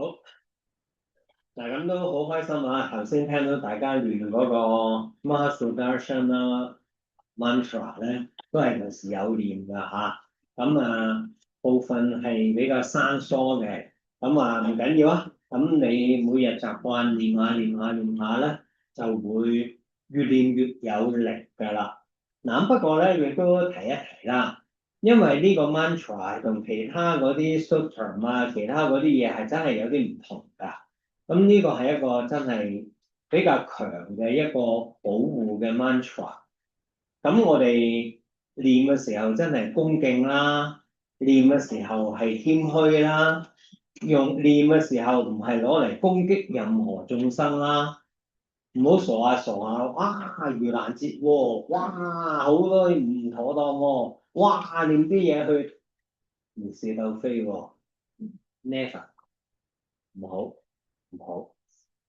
好，嗱咁都好開心啊！頭先聽到大家練嗰個 Mahasudarshan mantra 咧，都係平時有練㗎嚇。部分係比較生疏嘅，唔緊要啊。咁你每日習慣練下咧，就會越練越有力㗎啦。嗱，不過咧亦都提一提啦，因為呢個 mantra 同其他嗰啲 sutra 其他嗰啲嘢係真係有啲唔同㗎。咁呢個係一個真係比較強嘅一個保護嘅 mantra。咁我哋練嘅時候真係恭敬啦，練嘅時候係謙虛啦，練嘅時候唔係攞嚟攻擊任何眾生啦，唔好傻下，哇盂蘭節喎，哇好多唔妥當喎，哇練啲嘢去無是鬥非喎，never 唔好唔好。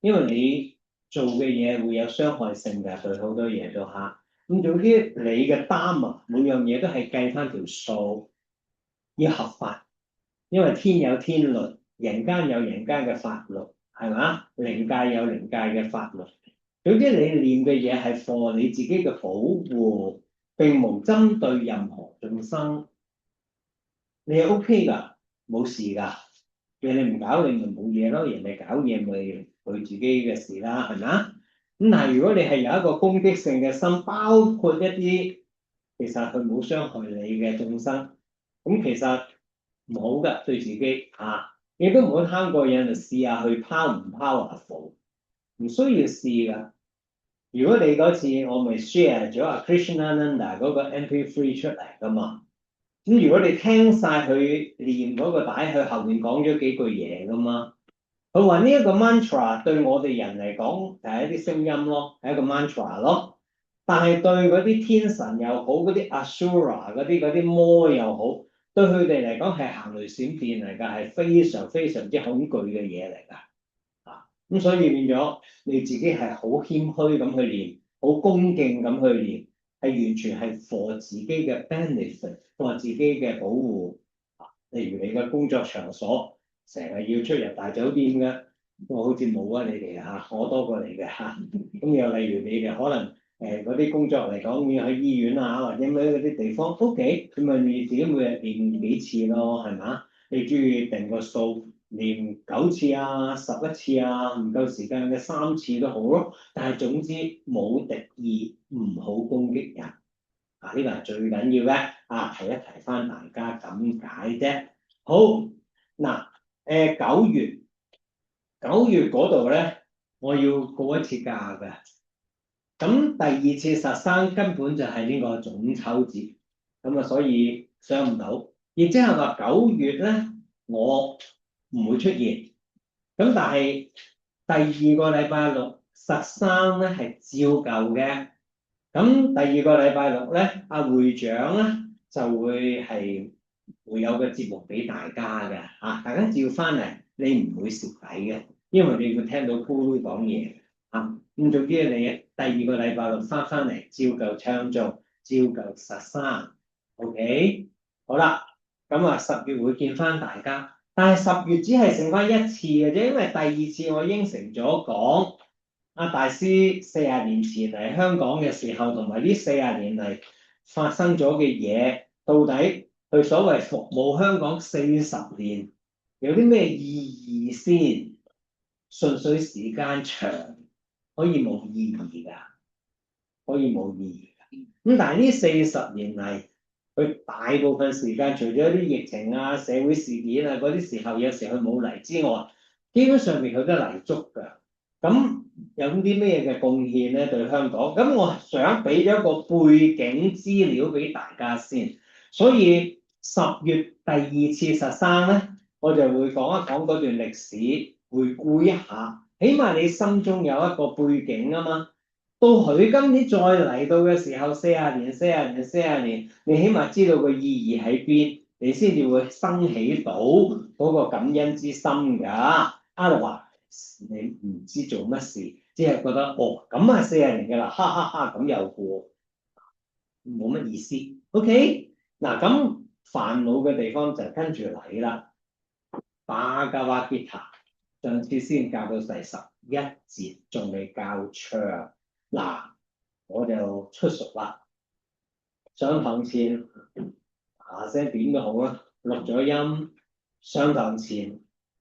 因為你做嘅嘢會有傷害性嘅，對好多嘢都嚇。咁總之你嘅擔啊，每樣嘢都係計翻條數，要合法。因為天有天律，人間有人間嘅法律，係嘛？靈界有靈界嘅法律。總之你練嘅嘢係 for 你自己嘅保護，並無針對任何眾生，你係 OK 㗎，冇事㗎。人哋唔搞你咪冇嘢咯，人哋搞嘢咪佢自己嘅事啦，係咪啊？咁但係如果你係有一個攻擊性嘅心，包括一啲其實佢冇傷害你嘅眾生，咁其實唔好㗎對自己嚇，亦都唔好貪過癮就試下去拋唔拋下火，唔需要試㗎。如果你嗰次我咪 share 咗阿 Krishnananda 嗰個 MP3 出嚟㗎嘛。咁如果你聽晒佢練嗰個帶，佢後面講咗幾句嘢噶嘛。佢話呢一個 mantra 對我哋人嚟講係一啲聲音咯，係一個 mantra 咯。但係對嗰啲天神又好，嗰啲 asura 嗰啲魔又好，對佢哋嚟講係行雷閃電嚟㗎，係非常非常之恐懼嘅嘢嚟㗎。咁所以變咗你自己係好謙虛咁去練，好恭敬咁去練，係完全係 for 自己嘅 benefit，for 自己嘅保護。例如你嘅工作場所成日要出入大酒店嘅，我好似冇啊你哋嚇，我多過你嘅嚇。咁又例如你哋可能嗰啲工作嚟講，要喺醫院啊或者咩嗰啲地方，OK，咁咪你自己每日練幾次咯，係嘛？你中意定個數。練9次啊、11次啊，唔夠時間嘅3次都好咯。但係總之冇敵意，唔好攻擊人。呢個係最緊要嘅。提一提翻大家咁解啫。好嗱，9月嗰度咧，我要告一次假嘅。咁第二次實生根本就係呢個中秋節，所以上唔到。亦即係話9月咧，我唔會出現。咁但係第二個禮拜六實生咧係照舊嘅。咁第二個禮拜六咧，阿會長咧就會有個節目俾大家嘅嚇，大家照翻嚟，你唔會蝕底嘅，因為你會聽到咕嚕講嘢嚇。咁總之你第二個禮拜六翻嚟，照舊唱做，照舊實生，OK，好啦。10月會見翻大家。但係10月只係剩翻一次嘅啫，因為第二次我應承咗講，阿大師40年前嚟香港嘅時候，同埋呢40年嚟發生咗嘅嘢，到底佢所謂服務香港40年有啲咩意義先？純粹時間長可以冇意義㗎，可以冇意義㗎。咁但係呢40年嚟，佢大部分時間除咗啲疫情啊、社會事件啊嗰啲時候，有時佢冇嚟之外，基本上面佢都嚟足㗎。咁有啲咩嘅貢獻咧對香港？咁我想俾咗個背景資料俾大家先。所以10月第二次實生咧，我就會講一講嗰段歷史，回顧一下，起碼你心中有一個背景啊嘛。到佢今年再嚟到嘅時候，40年，你起碼知道個意義喺邊，你先至會生起到嗰個感恩之心㗎。Otherwise，你唔知做乜事，只係覺得哦咁係40年㗎啦，哈哈哈咁又過，冇乜意思。OK，嗱咁煩惱嘅地方就跟住嚟啦，巴加瓦吉他。上次先教到第11節，仲未教唱。嗱，我就出熟啦。上堂前嗱聲點都好啦，錄咗音。上堂前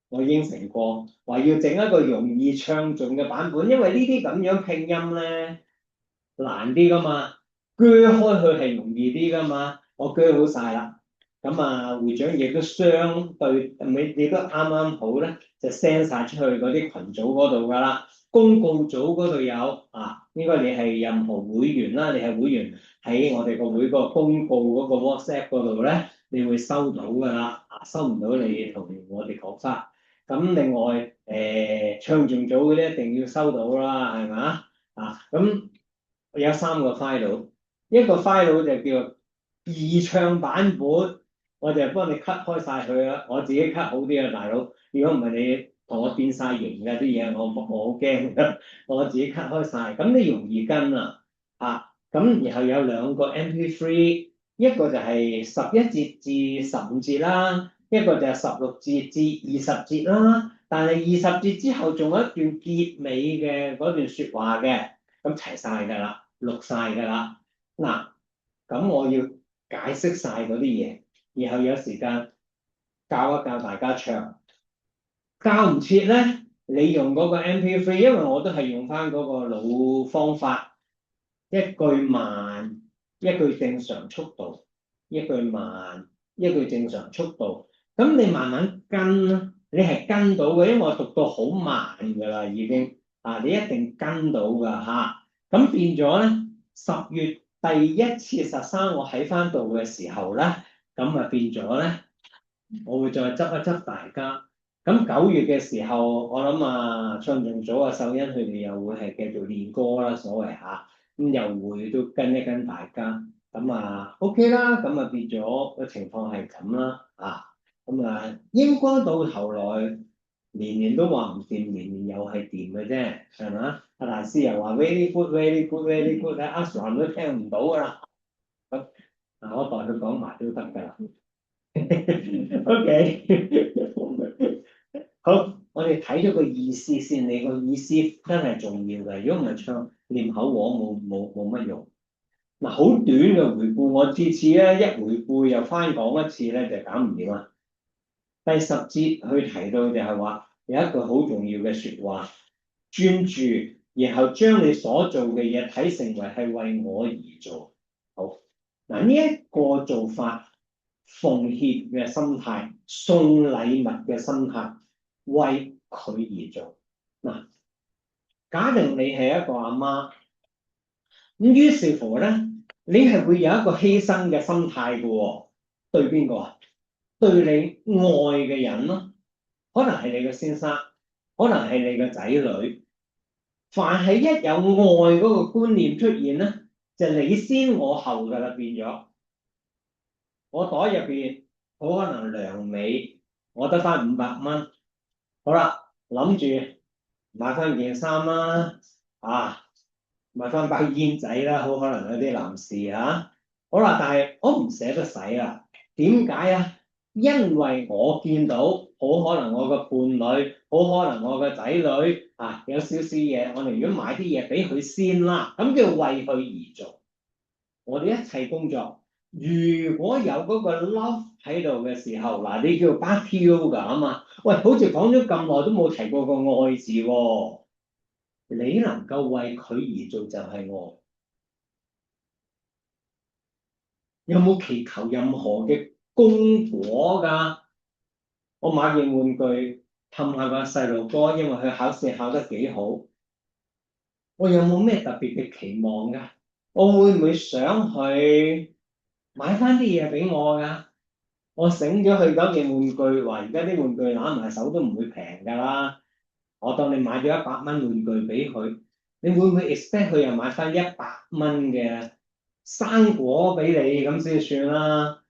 我應承過，話要整一個容易唱誦嘅版本，因為呢啲咁樣拼音咧難啲噶嘛，鋸開去係容易啲噶嘛。我鋸好晒啦，咁啊會長亦都相對，亦都啱啱好咧，就 send 晒出去嗰啲群組嗰度噶啦。公告組嗰度有啊，應該你係任何會員啦，你係會員喺我哋個會個公告嗰個 WhatsApp 嗰度咧，你會收到噶啦。啊，收唔到你同我哋講翻。咁另外唱誦組嗰啲一定要收到啦，係咪？啊，咁有3個 file，一個 file 就叫易唱版本，我就幫你 cut 開晒佢啦，我自己 cut 好啲啊，大佬。如果唔係你同我變晒形嘅啲嘢，我好驚㗎，我自己 cut 開晒，咁你容易跟啊。咁然後有2個 MP3，一個就係11節至15節啦，一個就係16節至20節啦。但係20節之後仲有一段結尾嘅嗰段説話嘅，咁齊晒㗎啦，錄晒㗎啦。嗱，咁我要解釋晒嗰啲嘢，然後有時間教一教大家唱。教唔切咧，你用嗰個 MP3，因為我都係用翻嗰個老方法，一句慢，一句正常速度，一句慢，一句正常速度。咁你慢慢跟啦，你係跟到嘅，因為我讀到好慢㗎啦，已經你一定跟到㗎嚇。咁變咗咧，10月第一次實生我喺翻度嘅時候咧，咁啊變咗咧，我會再執一執大家。咁9月嘅時候，我諗唱誦組啊、秀欣佢哋又會係繼續練歌啦，所謂嚇，咁又會都跟一跟大家，咁OK 啦，咁變咗個情況係咁啦，咁應該到頭來年年都話唔掂，年年又係掂嘅啫，係咪？阿大師又話 very good，very good，very good，阿 Sir 都聽唔到㗎啦，咁我代佢講埋都得㗎啦。OK，好，我哋睇咗個意思先，你個意思真係重要嘅。如果唔係唱念口簧冇乜用。嗱，好短嘅回顧，我次次咧一回顧又翻講一次咧就搞唔掂啦。第10節佢提到就係話有一句好重要嘅説話，專注，然後將你所做嘅嘢睇成為係為我而做。好，嗱呢一個做法。奉獻嘅心態，送禮物嘅心態，為佢而做。嗱，假定你係一個阿媽，咁於是乎咧，你係會有一個犧牲嘅心態嘅喎。對邊個啊？對你愛嘅人咯，可能係你嘅先生，可能係你嘅仔女。凡係一有愛嗰個觀念出現咧，就你先我後㗎啦，變咗。我袋入邊好可能糧尾，我得翻500蚊。好啦，諗住買翻件衫啦，買翻包煙仔啦，好可能有啲男士好啦，但係我唔捨得使啊。點解啊？因為我見到好可能我個伴侶，好可能我個仔女有少少嘢，我寧願買啲嘢俾佢先啦。咁叫為佢而做。我哋一切工作。如果有嗰個 love 喺度嘅時候，你叫 BQ 㗎啊嘛？喂，好似講咗咁耐都冇提過個愛字喎。你能夠為佢而做就係愛。有冇祈求任何嘅功果㗎？我買件玩具氹下個細路哥，因為佢考試考得幾好。我有冇咩特別嘅期望㗎？我會唔會想去買翻啲嘢俾我㗎？我醒咗佢嗰件玩具，話而家啲玩具攬埋手都唔會平㗎啦。我當你買咗100蚊玩具俾佢，你會唔會 expect 佢又買翻100蚊嘅生果俾你咁先算啦？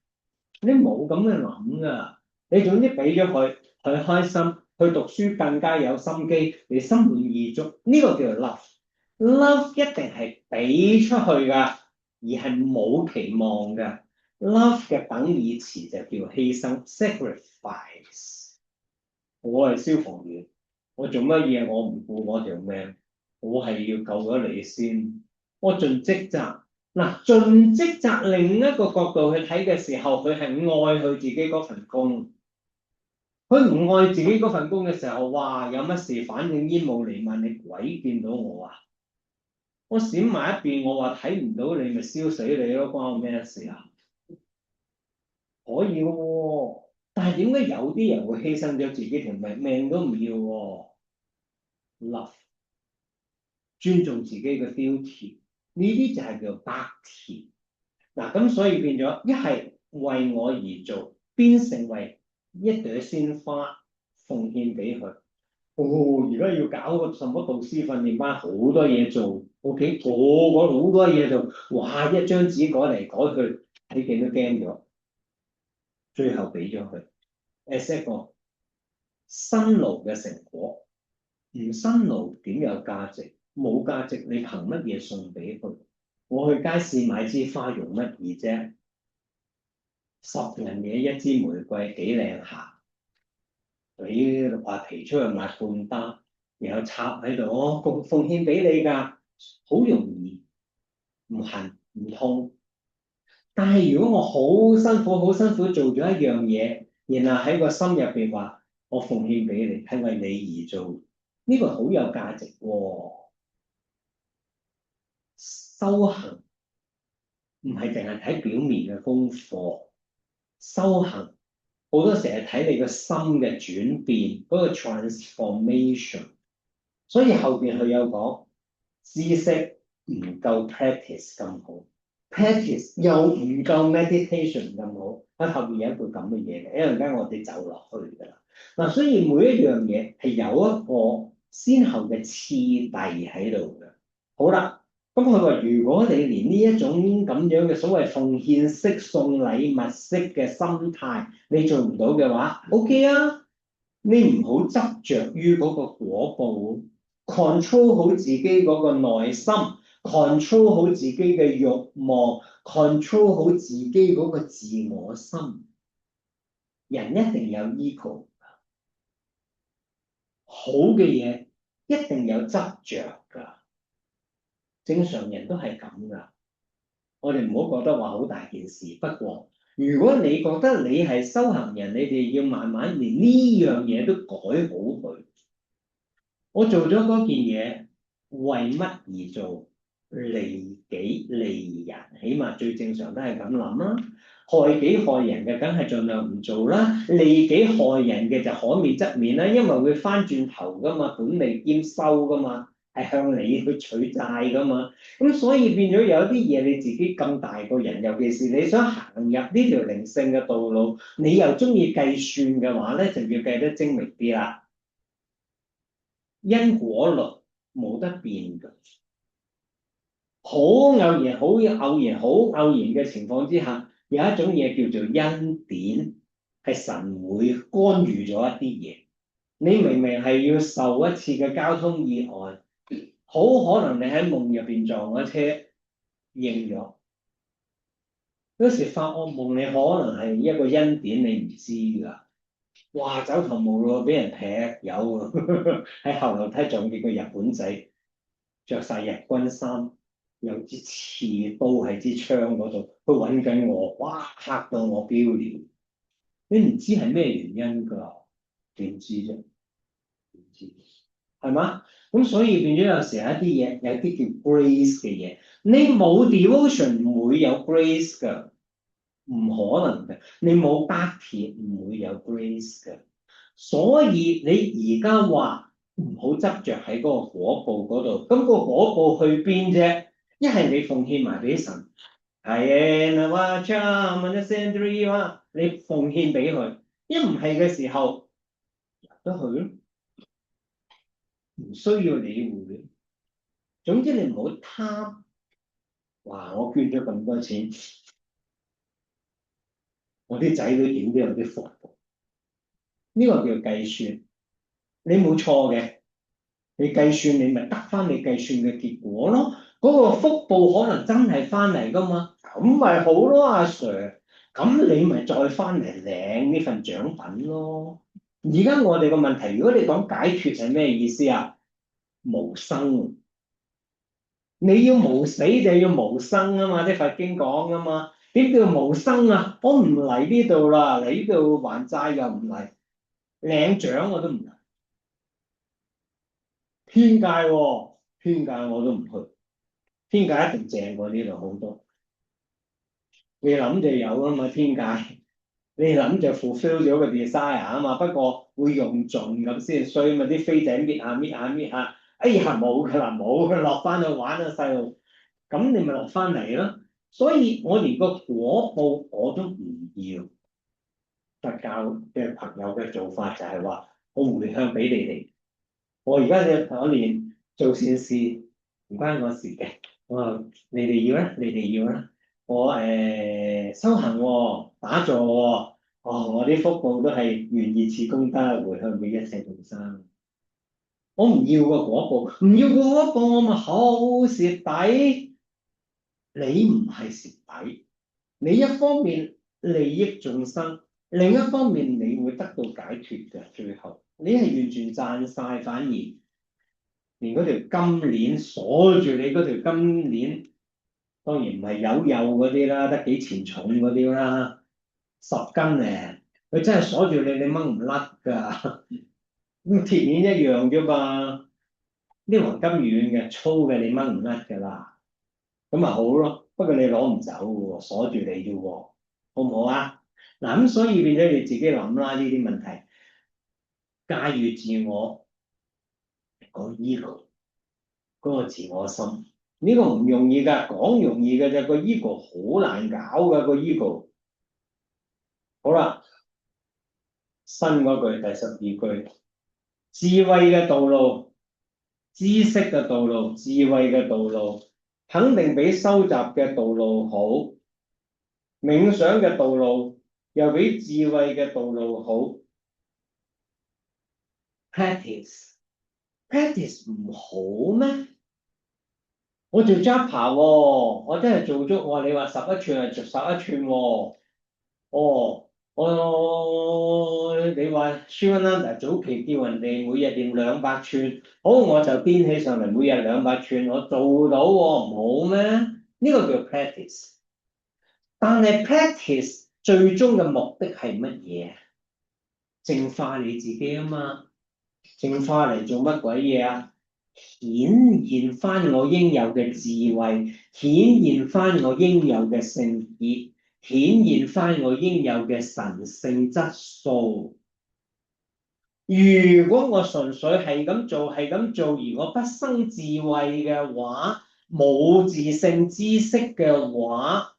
你冇咁嘅諗㗎。你總之俾咗佢，佢開心，佢讀書更加有心機，你心滿意足，呢個叫做 love。love 一定係俾出去㗎，而係冇期望㗎。love 嘅等義詞就叫犧牲 sacrifice。我係消防員，我做乜嘢？我唔顧我條命，我係要救咗你先。我盡職責。嗱，盡職責另一個角度去睇嘅時候，佢係愛佢自己嗰份工。佢唔愛自己嗰份工嘅時候，哇！有乜事反正煙霧瀰漫，你鬼見到我啊？我閃埋一邊，我話睇唔到你，咪燒死你咯，關我咩事啊？可以喎，但係點解有啲人會犧牲咗自己條命，命都唔要喎？Love，尊重自己嘅 duty，呢啲就係叫做 bhakti。嗱，咁所以變咗一係為我而做，變成為一朵鮮花奉獻俾佢。哦，而家要搞個什麼導師訓練班，好多嘢做，OK，個個好多嘢做，哇！一張紙改嚟改去，睇見都驚咗，最後俾咗佢，as 一個辛勞嘅成果，唔辛勞點有價值？冇價值，你憑乜嘢送俾佢？我去街市買支花用乜嘢啫？10人嘢一支玫瑰幾靚下，你話提出去買半打，然後插喺度，我奉獻俾你㗎，好容易，唔痕唔痛。但係如果我好辛苦做咗一樣嘢，然後喺個心入邊話我奉獻俾你，係為你而做，呢個好有價值喎。修行唔係淨係睇表面嘅功課，修行好多時係睇你個心嘅轉變，嗰個 transformation。所以後邊佢有講知識唔夠 practice 咁好，practice 又唔夠 meditation 咁好。喺後邊有一句咁嘅嘢嘅，一陣間我哋走落去㗎啦。嗱，所以每一樣嘢係有一個先後嘅次第喺度嘅。好啦。咁佢話：如果你連呢一種咁樣嘅所謂奉獻式、送禮物式嘅心態，你做唔到嘅話，OK 啊，你唔好執着於嗰個果報，control 好自己嗰個內心，control 好自己嘅慾望，control 好自己嗰個自我心。人一定有 ego，好嘅嘢一定有執着㗎。正常人都係咁㗎，我哋唔好覺得話好大件事。不過，如果你覺得你係修行人，你哋要慢慢連呢樣嘢都改好佢。我做咗嗰件嘢，為乜而做？利己利人，起碼最正常都係咁諗啦。害己害人嘅，梗係盡量唔做啦。利己害人嘅就可免則免啦，因為會翻轉頭噶嘛，本利兼收噶嘛。係向你去取債噶嘛，咁所以變咗有啲嘢你自己咁大個人，尤其是你想行入呢條靈性嘅道路，你又中意計算嘅話咧，就要計得精明啲啦。因果律冇得變㗎，好偶然、好偶然、好偶然嘅情況之下，有一種嘢叫做恩典，係神會干預咗一啲嘢。你明明係要受一次嘅交通意外。好可能你喺夢入邊撞咗車，應咗。有時發惡夢，你可能係一個恩典，你唔知㗎。哇！走投無路，俾人劈友喎，喺後樓梯撞見個日本仔，着晒日軍衫，有支刺刀喺支槍嗰度，佢揾緊我，哇！嚇到我飆尿。你唔知係咩原因㗎？點知啫？點知？係嘛？咁所以變咗有時候一啲嘢，有啲叫 grace 嘅嘢，你冇 devotion 唔會有 grace 㗎，唔可能嘅。你冇 bhakti 唔會有 grace 㗎。所以你而家話唔好執着喺嗰個果報嗰度，咁個果報去邊啫？一係你奉獻埋俾神，係啊，話 charm 你奉獻俾佢，一唔係嘅時候入得去咯。唔需要理會，總之你唔好貪。哇！我捐咗咁多錢，我啲仔女點都有啲福報。呢個叫計算，你冇錯嘅。你計算你咪得翻你計算嘅結果咯。嗰個福報可能真係翻嚟噶嘛，咁咪好咯，阿 Sir。咁你咪再翻嚟領呢份獎品咯。而家我哋個問題，如果你講解脫係咩意思啊？無生，你要無死就要無生啊嘛，啲佛經講啊嘛。點叫無生啊？我唔嚟呢度啦，嚟呢度還債又唔嚟，領獎我都唔嚟。天界喎，天界我都唔去，天界一定正過呢度好多。你諗就有啊嘛，天界。你諗就 fulfill 咗個 desire 啊嘛，不過會用盡咁先衰嘛，啲飛仔搣下搣下搣下，哎呀冇㗎啦，冇佢落翻去玩啊細路，咁你咪落翻嚟咯。所以我連個果報我都唔要。佛教嘅朋友嘅做法就係話，我回向俾你哋，我而家我連做善事唔關我事嘅，我話你哋要啦，你哋要啦。我修行喎，打坐喎，哦，我啲福報都係願意賜功德回向俾一切眾生。我唔要個果報，唔要個果報，我咪好蝕底。你唔係蝕底，你一方面利益眾生，另一方面你會得到解脫嘅。最後你係完全賺晒，反而連嗰條金鏈鎖住你嗰條金鏈。當然唔係有嗰啲啦，得幾錢重嗰啲啦，10斤咧，佢真係鎖住你，你掹唔甩㗎。咁鐵鏈一樣啫嘛，啲黃金軟嘅，粗嘅你掹唔甩㗎啦。咁咪好咯，不過你攞唔走喎，鎖住你啫喎，好唔好啊？嗱咁所以變咗你自己諗啦，呢啲問題，駕馭自我個 ego 嗰個自我心，呢個唔容易㗎，講容易㗎啫，個 ego 好難搞㗎個 ego。好啦。新嗰句第12句，智慧嘅道路、知識嘅道路、智慧嘅道路，肯定比收集嘅道路好。冥想嘅道路又比智慧嘅道路好。practice 唔好咩？我做 Japa 喎，我真係做足喎。你話11寸係做11寸喎。哦，你話 Shivananda 早期叫人哋每日練200寸，好我就癲起上嚟，每日200寸，我做到喎，唔好咩？呢個叫 practice。但係 practice 最終嘅目的係乜嘢？淨化你自己啊嘛，淨化嚟做乜鬼嘢啊？顯現翻我應有嘅智慧，顯現翻我應有嘅聖潔，顯現翻我應有嘅神聖質素。如果我純粹係咁做，係咁做，而我不生智慧嘅話，冇自性知識嘅話，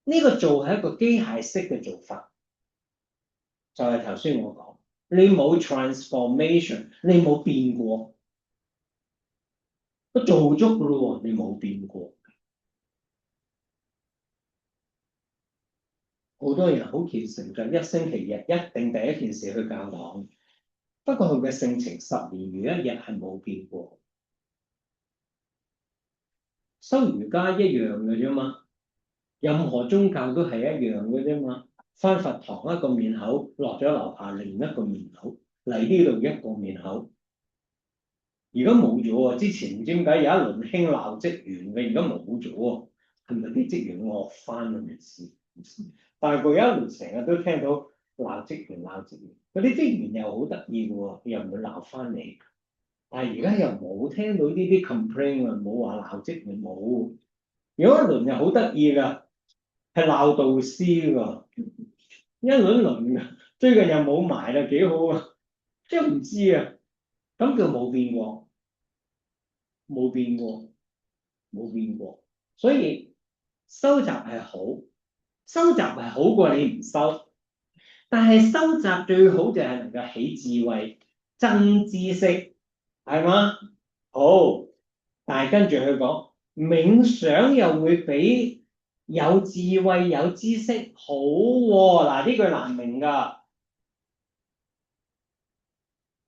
呢個做係一個機械式嘅做法。就係頭先我講，你冇 transformation，你冇變過，都做足噶咯喎，你冇變過。好多人好虔誠嘅，一星期日一定第一件事去教堂。不過佢嘅性情10年如一日係冇變過。修瑜伽一樣嘅啫嘛，任何宗教都係一樣嘅啫嘛。返佛堂一個面口，落咗樓下另一個面口，嚟呢度一個面口。而家冇咗喎，之前唔知點解有一輪興鬧職員嘅，而家冇咗喎，係咪啲職員惡翻啊？唔知。但係佢有一輪成日都聽到鬧職員鬧職員，嗰啲職員又好得意嘅喎，又唔會鬧翻你。但係而家又冇聽到呢啲 complain 啊，冇話鬧職員冇。有一輪又好得意㗎，係鬧導師㗎，一輪輪㗎。最近又冇埋啦，幾好啊！即係唔知啊，咁叫冇變過，冇變過，冇變過。所以收集係好，收集係好過你唔收。但係收集最好就係能夠起智慧、增知識，係嘛？好，但係跟住佢講冥想又會比有智慧、有知識好喎。嗱，呢句難明㗎。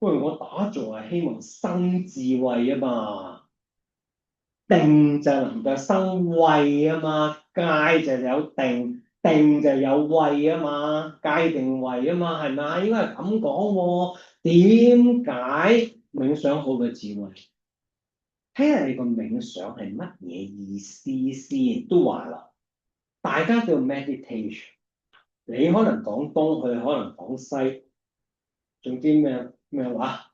喂，我打坐係希望生智慧啊嘛，定就能夠生慧啊嘛，戒就有定，定就有位啊嘛，界定位啊嘛，係咪？應該係咁講喎。點解冥想好嘅智慧？睇下你個冥想係乜嘢意思先，都話啦，大家叫 meditation，你可能講東，佢可能講西，總之咩話？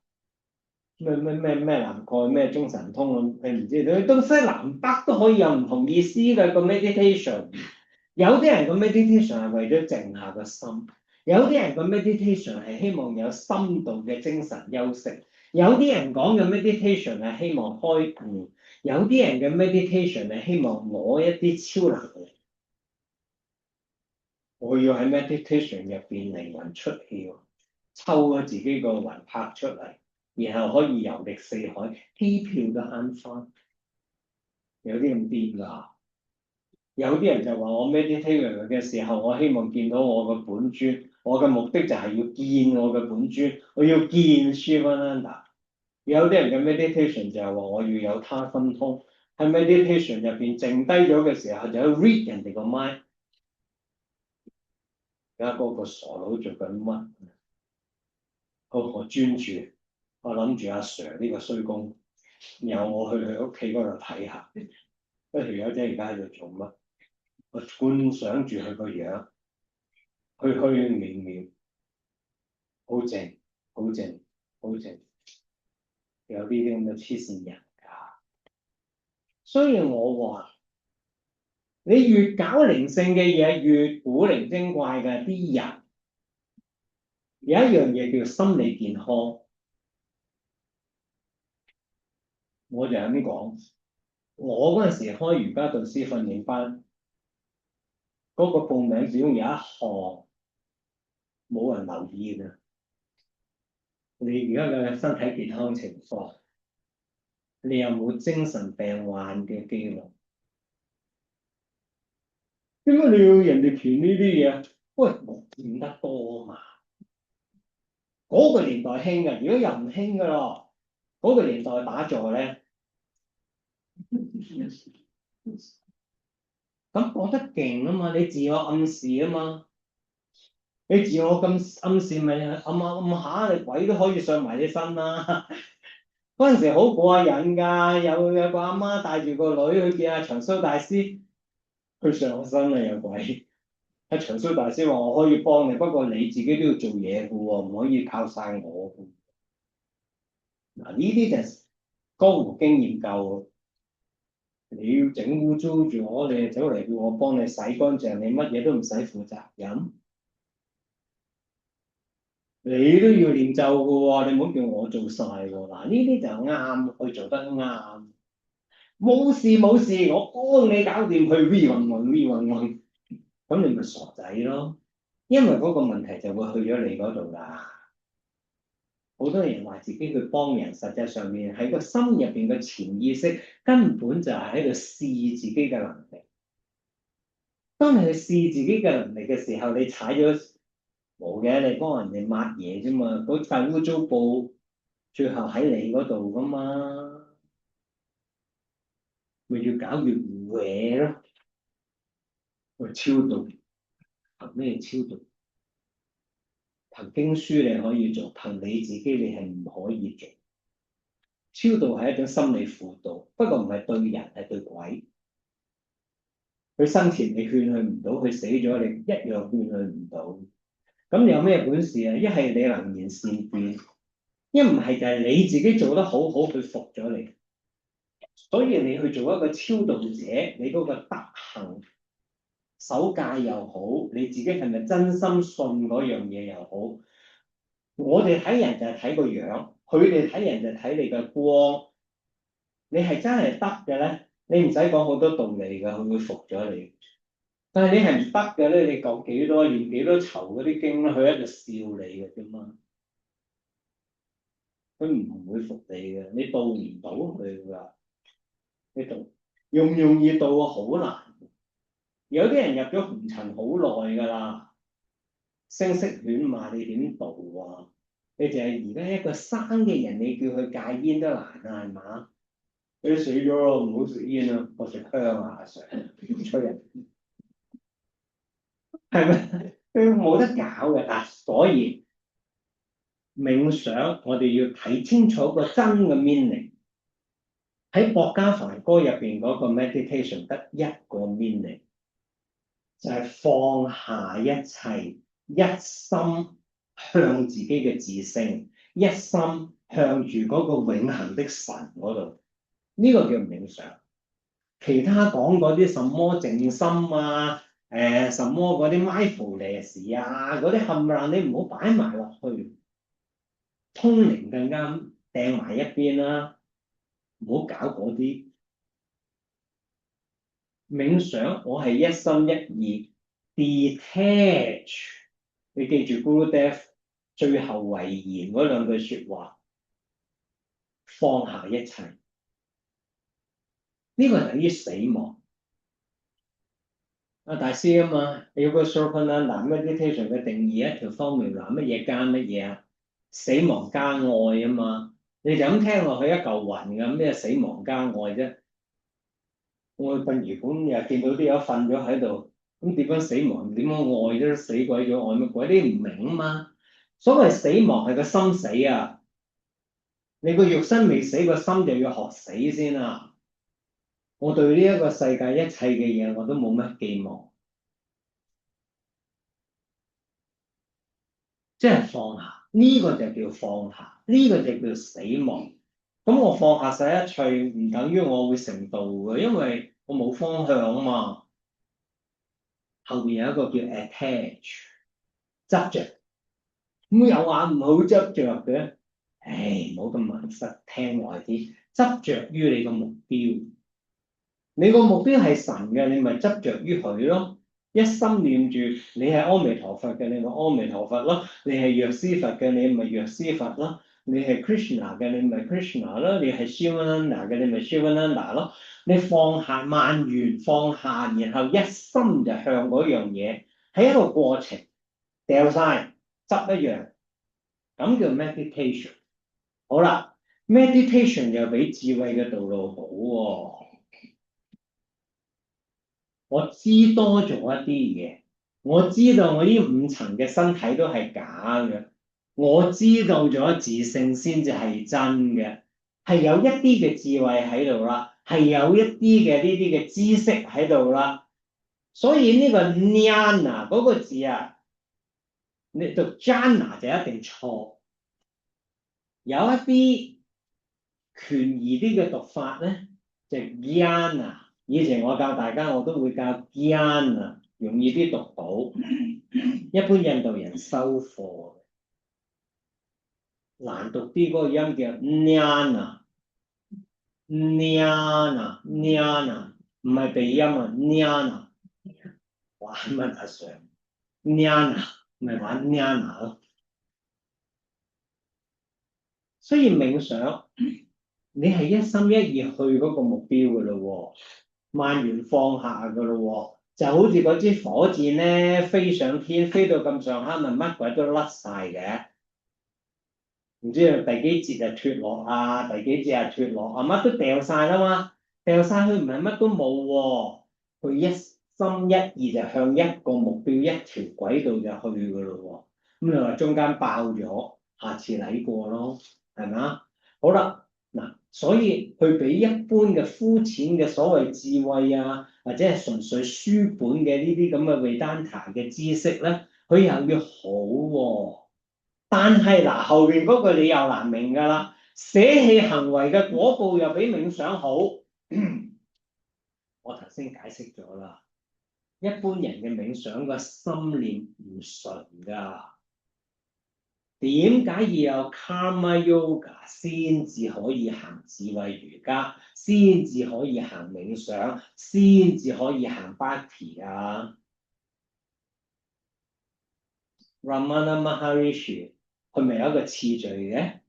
咩南蓋咩中神通咁，你唔知，你東西南北都可以有唔同意思嘅個 meditation。有啲人個 meditation 係為咗靜下個心，有啲人個 meditation 係希望有深度嘅精神休息，有啲人講嘅 meditation 係希望開悟，有啲人嘅 meditation 係希望攞一啲超能力。我要喺 meditation 入邊靈魂出竅，抽咗自己個魂魄出嚟，然後可以遊歷四海，機票都慳翻。有啲咁癲㗎，有啲人就話我 meditation 嘅時候，我希望見到我嘅本尊，我嘅目的就係要見我嘅本尊，我要見 Shivananda。有啲人嘅 meditation 就係話我要有他心通，喺 meditation 入邊靜低咗嘅時候，就要 read 人哋個 mind。而家嗰個傻佬做緊乜？好，我專注，我諗住阿 Sir 呢個衰公，然後我去佢屋企嗰度睇下，嗰條友仔而家喺度做乜？我觀想住佢個樣，虛虛渺渺，好靜，好靜，好靜，有呢啲咁嘅黐線人㗎。所以我話你越搞靈性嘅嘢，越古靈精怪嘅啲人，有一樣嘢叫心理健康，我就咁講。我嗰陣時開瑜伽導師訓練班，嗰個報名只用有一項冇人留意嘅，你而家嘅身體健康情況，你有冇精神病患嘅記錄？點解你要人哋填呢啲嘢？喂，我見得多嘛？嗰個年代興嘅，如果又唔興嘅咯，嗰個年代打坐咧，咁覺得勁啊嘛，你自我暗示啊嘛。你自我咁暗示咪暗下，你鬼都可以上埋你身啦！嗰陣時好過癮㗎，有個阿媽帶住個女去見阿長蘇大師，去上身啊有鬼！阿長蘇大師話：我可以幫你，不過你自己都要做嘢嘅喎，唔可以靠晒我。嗱，呢啲就係江湖經驗夠，你要整污糟咗，你走嚟叫我幫你洗乾淨，你乜嘢都唔使負責任。你都要練就嘅喎，你唔好叫我做晒喎。嗱，呢啲就啱，佢做得啱。冇事冇事，我幫你搞掂佢 V 運運 V 運運，咁你咪傻仔咯。因為嗰個問題就會去咗你嗰度啦。好多人話自己去幫人，實際上面喺個心入邊嘅潛意識根本就係喺度試自己嘅能力。當你去試自己嘅能力嘅時候，你踩咗冇嘅，你幫人哋抹嘢啫嘛。嗰塊污糟布最後喺你嗰度噶嘛，咪越搞越歪咯。喂，超度憑咩超度？憑經書你可以做，憑你自己你係唔可以做。超度係一種心理輔導，不過唔係對人，係對鬼。佢生前你勸佢唔到，佢死咗你一樣勸佢唔到。咁你有咩本事啊？一係你能言善辯，一唔係就係你自己做得好好，佢服咗你。所以你去做一個超度者，你嗰個德行守戒又好，你自己係咪真心信嗰樣嘢又好？我哋睇人就係睇個樣，佢哋睇人就睇你嘅光。你係真係得嘅咧，你唔使講好多道理㗎，佢會服咗你。但係你係唔得嘅咧，你講幾多念幾多籌嗰啲經咧，佢喺度笑你嘅啫嘛。佢唔會服你嘅，你渡唔到佢㗎。你渡容唔容易渡啊？好難。有啲人入咗紅塵好耐㗎啦，聲色犬馬，你點渡啊？你就係而家一個生嘅人，你叫佢戒煙都難啊，係嘛？佢死咗咯，唔好食煙啦，我食香啊，阿 Sir 吹人。係咪？佢冇得搞嘅嗱，所以冥想我哋要睇清楚個真嘅 meaning。喺博家梵歌入邊嗰個 meditation 得一個 meaning，就係放下一切，一心向自己嘅自性，一心向住嗰個永恆的神嗰度，呢個叫冥想。其他講嗰啲什麼靜心啊，什麼嗰啲 mindfulness 啊，嗰啲冚唪唥你唔好擺埋落去，通靈更加掟埋一邊啦，唔好搞嗰啲。冥想我係一心一意 detach，你記住 Gurudev 最後遺言嗰兩句説話，放下一切，呢個等於死亡。阿大師啊嘛，有個 Sopananda meditation 嘅定義一條方面話乜嘢加乜嘢啊？死亡加愛啊嘛，你就咁聽落去一嚿雲咁，咩死亡加愛啫？我去殯儀館又見到啲友瞓咗喺度，咁點樣死亡？點樣愛啫？死鬼咗愛乜鬼？你唔明啊嘛！所謂死亡係個心死啊，你個肉身未死，個心就要學死先啊！我對呢一個世界一切嘅嘢我都冇乜寄望，即係放下，呢個就叫放下，呢個就叫死亡。咁我放下晒一切，唔等於我會成道嘅，因為我冇方向啊嘛。後邊有一個叫 attach，執着，咁又話唔好執着嘅，唉，唔好咁迷失，聽耐啲，執着於你個目標，你個目標係神嘅，你咪執着於佢咯，一心念住你係阿彌陀佛嘅，你咪阿彌陀佛咯，你係藥師佛嘅，你咪藥師佛咯，你係 Krishna 嘅，你咪 Krishna 咯，你係 Shivananda 嘅，你咪 Shivananda 咯，你放下萬緣放下，然後一心就向嗰樣嘢，係一個過程，掉晒執一樣，咁叫 meditation。好啦，meditation 又比智慧嘅道路好喎。我知多咗一啲嘢，我知道我呢五層嘅身體都係假嘅，我知道咗自性先至係真嘅，係有一啲嘅智慧喺度啦，係有一啲嘅呢啲嘅知識喺度啦，所以呢個 jnana 嗰個字啊，你讀 jhana 就一定錯，有一啲權宜啲嘅讀法咧，就 jnana。以前我教大家，我都會教 jnana，容易啲讀到。一般印度人收貨，難讀啲嗰個音叫 jnana，jnana，jnana，唔係鼻音啊 jnana，玩乜阿 Sir？jnana 咪玩 jnana 咯。所以冥想，你係一心一意去嗰個目標噶咯，萬緣放下噶咯，就好似嗰支火箭咧，飛上天，飛到咁上下，咪乜鬼都甩晒嘅。唔知第幾節就脫落啊，第幾節就脫落啊，乜都掉晒啦嘛，掉晒佢唔係乜都冇喎，佢一心一意就向一個目標一條軌道就去噶咯喎，咁你話中間爆咗，下次嚟過咯，係咪啊？好啦，嗱，所以佢比一般嘅膚淺嘅所謂智慧啊，或者係純粹書本嘅呢啲咁嘅 Vedanta 嘅知識咧，佢又要好喎。但係嗱，後邊嗰句你又難明㗎啦，捨棄行為嘅果報又比冥想好。我頭先解釋咗啦，一般人嘅冥想個心念唔純㗎，點解要有 Karma Yoga 先至可以行智慧瑜伽，先至可以行冥想，先至可以行 Bhakti 啊？Ramana Maharishi 佢咪有一個次序嘅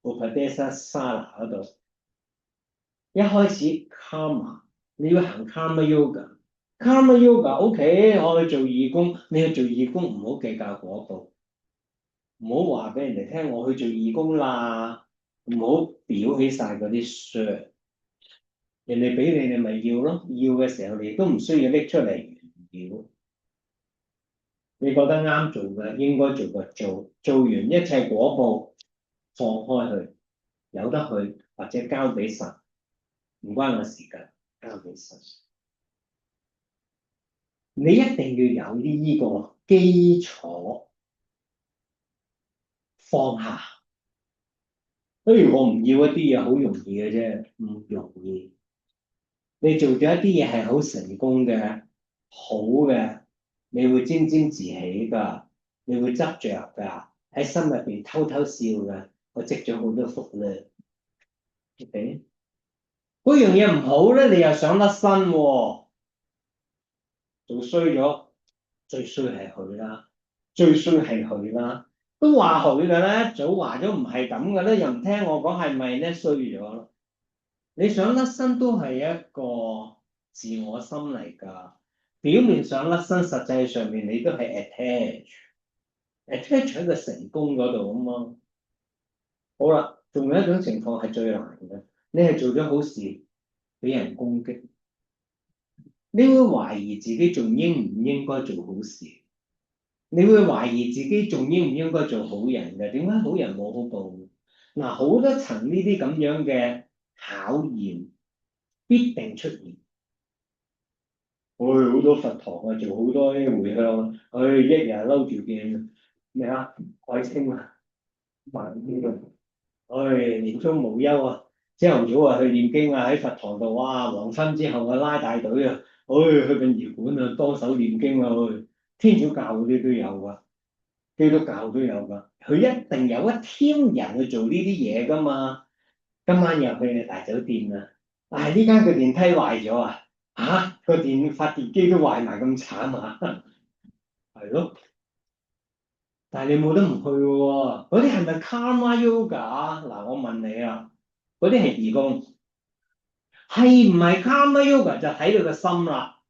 ？Upadesasala 嗰度，一開始 karma，你要行 karma yoga，karma yoga，OK，我去做義工，你去做義工唔好計較果報，唔好話俾人哋聽我去做義工啦，唔好裱起晒嗰啲相，人哋俾你咪要咯，要嘅時候你都唔需要拎出嚟炫耀。你覺得啱做嘅應該做嘅做，做完一切嗰步放開佢，由得佢或者交俾神，唔關我事㗎，交俾神。你一定要有呢個基礎放下。不如我唔要一啲嘢好容易嘅啫，唔容易。你做咗一啲嘢係好成功嘅，好嘅，你會沾沾自喜㗎，你會執着㗎，喺心入邊偷偷笑㗎。我積咗好多福咧，OK？嗰樣嘢唔好咧，你又想甩身喎，做衰咗，最衰係佢啦，最衰係佢啦，都話佢嘅咧，早話咗唔係咁嘅咧，又唔聽我講，係咪咧衰咗？你想甩身都係一個自我心嚟㗎，表面上甩身，實際上面你都係 attach 喺個成功嗰度啊嘛。好啦，仲有一種情況係最難嘅，你係做咗好事，俾人攻擊，你會懷疑自己仲應唔應該做好事，你會懷疑自己仲應唔應該做好人嘅？點解好人冇好報？嗱，好多層呢啲咁樣嘅考驗必定出現。我去好多佛堂啊，做好多啲回向啊，一日嬲住件咩啊海清啊，萬呢個，年中無休啊，朝頭早啊去念經啊，喺佛堂度哇，黃昏之後啊拉大隊啊，去殯儀館啊幫手念經啊，天主教嗰啲都有噶，基督教都有噶，佢一定有一 team 人去做呢啲嘢噶嘛。今晚入去大酒店啊，但係呢間個電梯壞咗啊！嚇個發電機都壞埋咁慘啊！係咯，但係你冇得唔去喎？嗰啲係咪 Karma Yoga 啊？嗱，我問你啊，嗰啲係義工，係唔係 Karma Yoga 就睇你個心啦。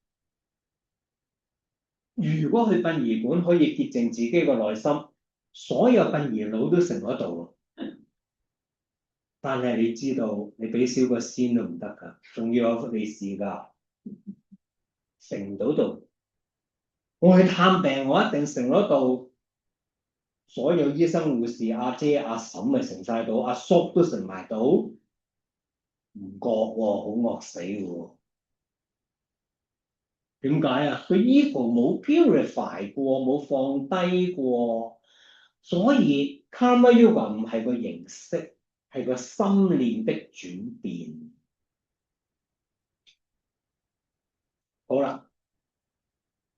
如果去殯儀館可以潔淨自己個內心，所有殯儀佬都成嗰度。但係你知道，你俾少個仙都唔得㗎，仲要有利是㗎，成唔到度。我去探病，我一定成嗰度。所有醫生護士阿姐阿嬸咪成晒到，阿叔都成埋到，唔覺喎，好惡死喎！點解啊？佢 ego 冇 purify 過，冇放低過，所以 karma yoga 唔係個形式，係個心念的轉變。好啦，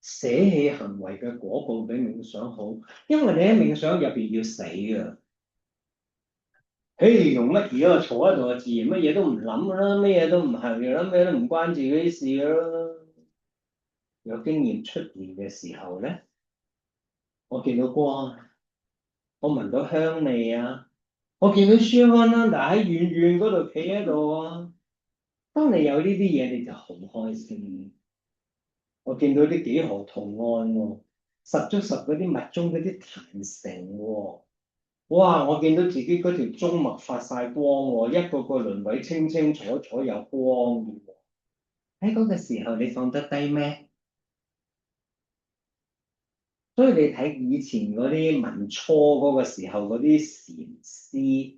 捨棄行為嘅果報比冥想好，因為你喺冥想入邊要死啊！嘿，用乜嘢啊？坐喺度啊，自然乜嘢都唔諗噶啦，乜嘢都唔係噶啦，咩都唔關自己事噶啦。有經驗出現嘅時候咧，我見到光，我聞到香味啊，我見到舒安啦，但喺遠遠嗰度企喺度啊。當你有呢啲嘢，你就好開心。我見到啲幾何圖案喎，十足十嗰啲密宗嗰啲壇城喎。哇！我見到自己嗰條中脈發晒光喎，一個個輪位清清楚楚有光嘅喎。喺嗰個時候，你放得低咩？所以你睇以前嗰啲民初嗰個時候嗰啲禪師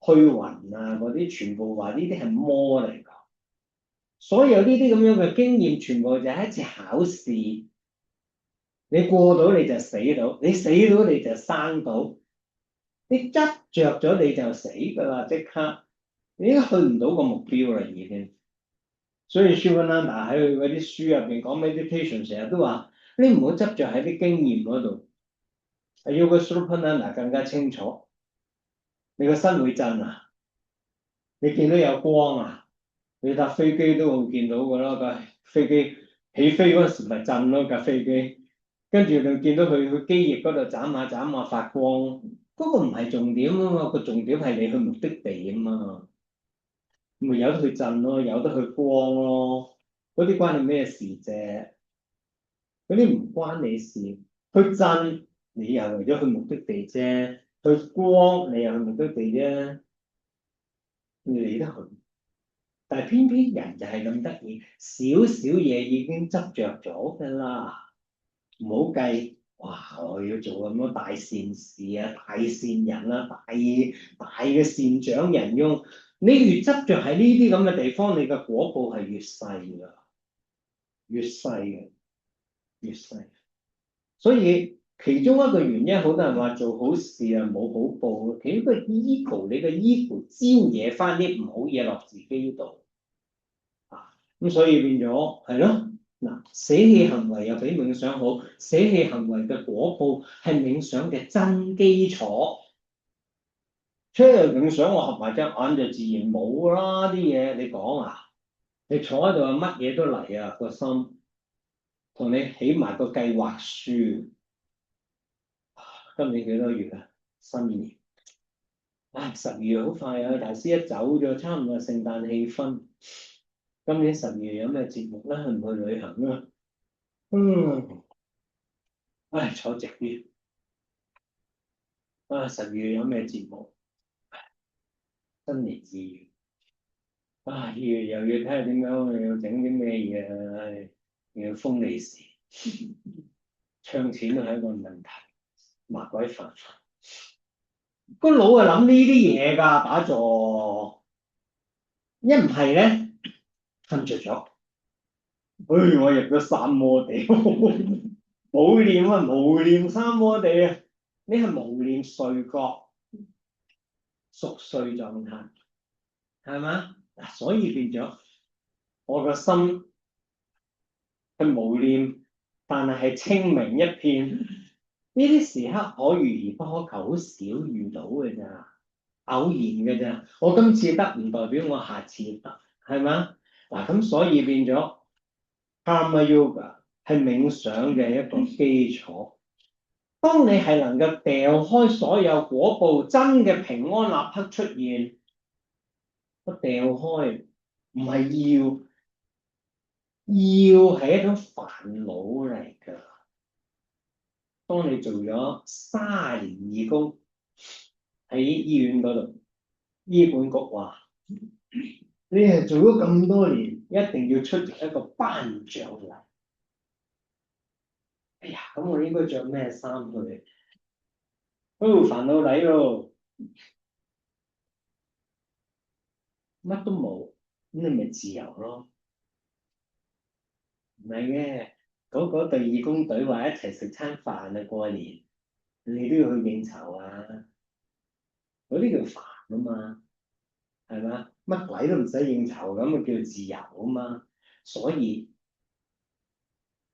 虛雲啊，嗰啲全部話呢啲係魔嚟㗎。所有呢啲咁樣嘅經驗，全部就係一次考試。你過到你就死到，你死到你就生到。你執着咗你就死㗎啦，即刻你已經去唔到個目標啦，已經。所以 Shivananda 喺佢嗰啲書入邊講 meditation，成日都話你唔好執着喺啲經驗嗰度，係要個 Shivananda 更加清楚。你個身會震啊，你見到有光啊，你搭飛機都會見到㗎啦，架飛機起飛嗰時咪震咯，架飛機，跟住就見到佢機翼嗰度眨下眨下發光，嗰個唔係重點啊嘛，個重點係你去目的地啊嘛。咪由得佢震咯，由得佢光咯，嗰啲關你咩事啫？嗰啲唔關你事。去震你又為咗去目的地啫，去光你又去目的地啫，你理得佢。但係偏偏人就係咁得意，少少嘢已經執着咗㗎啦。唔好計，哇！我要做咁多大善事啊，大善人啊，大嘅善長人翁。你越執着喺呢啲咁嘅地方，你嘅果報係越細㗎，越細嘅，越細。所以其中一個原因，好多人話做好事啊冇好報，其實個 ego 你嘅 ego 招惹翻啲唔好嘢落自己度啊，咁所以變咗係咯。嗱，捨棄行為又比冥想好，捨棄行為嘅果報係冥想嘅真基礎。出嚟冥想，我合埋隻眼就自然冇啦啲嘢。你講啊，你坐喺度乜嘢都嚟啊個心，同你起埋個計劃書。今年幾多月啊？新年，唉，12月好快啊！大師一走咗，差唔多聖誕氣氛。今年12月有咩節目咧？去唔去旅行啊？唉，坐直啲。啊，12月有咩節目？新年2月。2月又要睇下點樣，又要整啲咩嘢？唉，又要封利是，唱錢都係一個問題，麻鬼煩。個腦係諗呢啲嘢㗎，打坐。一唔係咧，瞓着咗。我入咗三摩地，冇念啊，無念三摩地啊，你係無念睡覺，熟睡狀態，係嘛？嗱，所以變咗我個心係無念，但係清明一片。呢啲時刻可遇而不可求，好少遇到嘅咋，偶然嘅咋。我今次得唔代表我下次得，係嘛？嗱，咁所以變咗。Karma Yoga 係冥想嘅一個基礎。當你係能夠掉開所有果報，真嘅平安立刻出現，個掉開唔係要係一種煩惱嚟㗎。當你做咗30年義工喺醫院嗰度，醫管局話你係做咗咁多年，一定要出席一個頒獎禮。哎呀，咁我應該着咩衫去？煩到底咯，乜都冇，咁你咪自由咯。唔係嘅，嗰隊義工隊話一齊食餐飯啊，過年你都要去應酬啊，嗰啲叫煩啊嘛，係嘛？乜鬼都唔使應酬，咁咪叫自由啊嘛。所以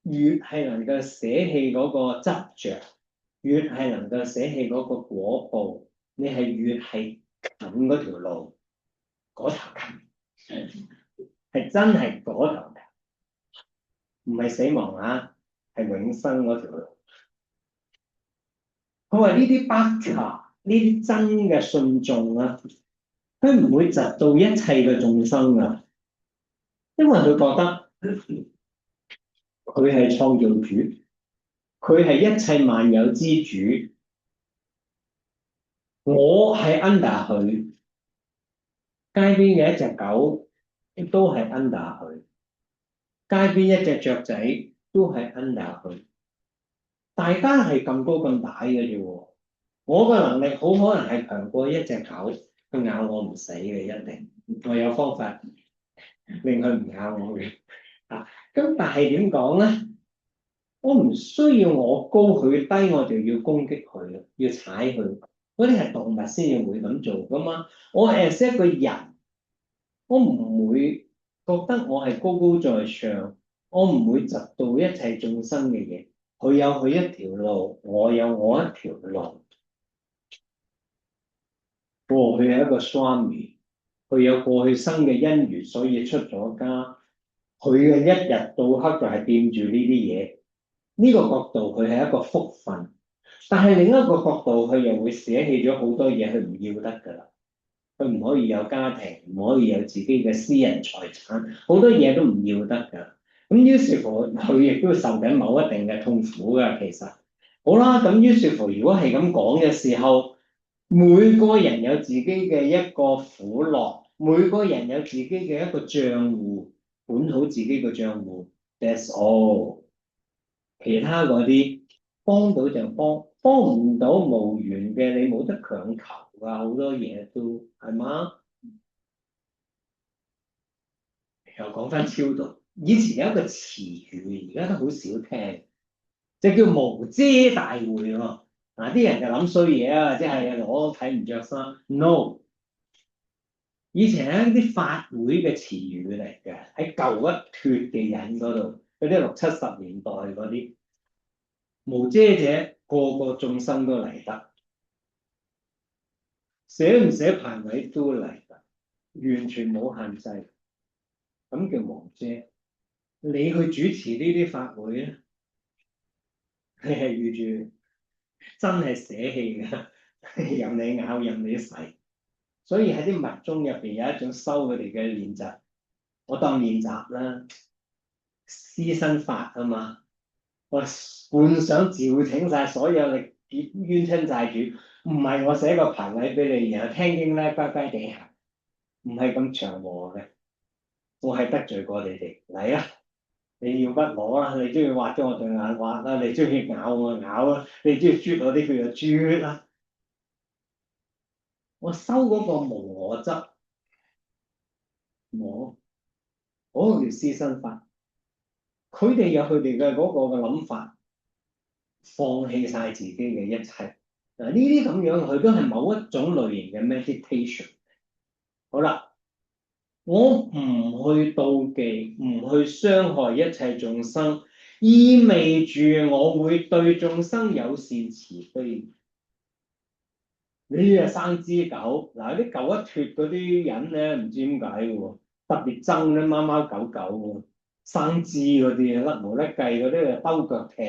越係能夠捨棄嗰個執着，越係能夠捨棄嗰個果報，你係越係近嗰條路，嗰頭近，係真係嗰頭近。唔係死亡啊，係永生嗰條路。佢話呢啲巴卡，呢啲真嘅信眾啊，佢唔會窒到一切嘅眾生啊，因為佢覺得佢係創造主，佢係一切萬有之主，我係 under 佢，街邊嘅一隻狗亦都係 under 佢，街邊一隻雀仔都係 under 佢，大家係咁高咁大嘅啫喎。我嘅能力好可能係強過一隻狗，佢咬我唔死嘅一定，我有方法令佢唔咬我嘅。咁但係點講咧？我唔需要我高佢低，我就要攻擊佢，要踩佢。嗰啲係動物先至會咁做噶嘛。我係一個人，我唔會覺得我係高高在上，我唔會窒到一切眾生嘅嘢。佢有佢一條路，我有我一條路。佢係一個 Swami，佢有過去生嘅因緣，所以出咗家。佢嘅一日到黑就係掂住呢啲嘢。呢個角度佢係一個福分，但係另一個角度佢又會捨棄咗好多嘢，佢唔要得㗎啦。佢唔可以有家庭，唔可以有自己嘅私人財產，好多嘢都唔要得㗎。咁於是乎佢亦都受緊某一定嘅痛苦㗎。其實好啦，咁於是乎如果係咁講嘅時候，每個人有自己嘅一個苦樂，每個人有自己嘅一個賬戶，管好自己個賬戶。That's all。其他嗰啲幫到就幫，幫唔到無緣嘅，你冇得強求㗎，好多嘢都係嘛？又講翻超度，以前有一個詞語，而家都好少聽，就叫無遮大會喎。嗱，啲人就諗衰嘢啊，即係我睇唔着衫。No，以前係一啲法會嘅詞語嚟嘅，喺舊一脱嘅人嗰度，嗰啲60、70年代嗰啲無遮者，個個眾生都嚟得，寫唔寫牌位都嚟得，完全冇限制，咁叫無遮。你去主持呢啲法會咧，你係預住真係捨棄嘅，任你咬任你洗。所以喺啲密宗入邊有一種修佢哋嘅練習，我當練習啦，施身法啊嘛，我觀想召請晒所有力冤親債主，唔係我寫個牌位俾你，然後聽經咧乖乖地行，唔係咁祥和嘅，我係得罪過你哋，嚟啦！你要乜攞啦？你中意挖咗我對眼挖啦，你中意咬我咬啦，你中意啜我啲血就啜啦。我收嗰個無我執，我嗰個叫施身法，佢哋有佢哋嘅嗰個嘅諗法，放棄晒自己嘅一切。嗱，呢啲咁樣，佢都係某一種類型嘅 meditation。好啦，我唔去妒忌，唔去傷害一切眾生，意味住我會對眾生友善慈悲。你啊生隻狗，嗱啲狗一脫嗰啲人咧，唔知點解嘅喎，特別憎啲貓貓狗狗喎，生隻嗰啲甩毛甩計嗰啲啊兜腳踢，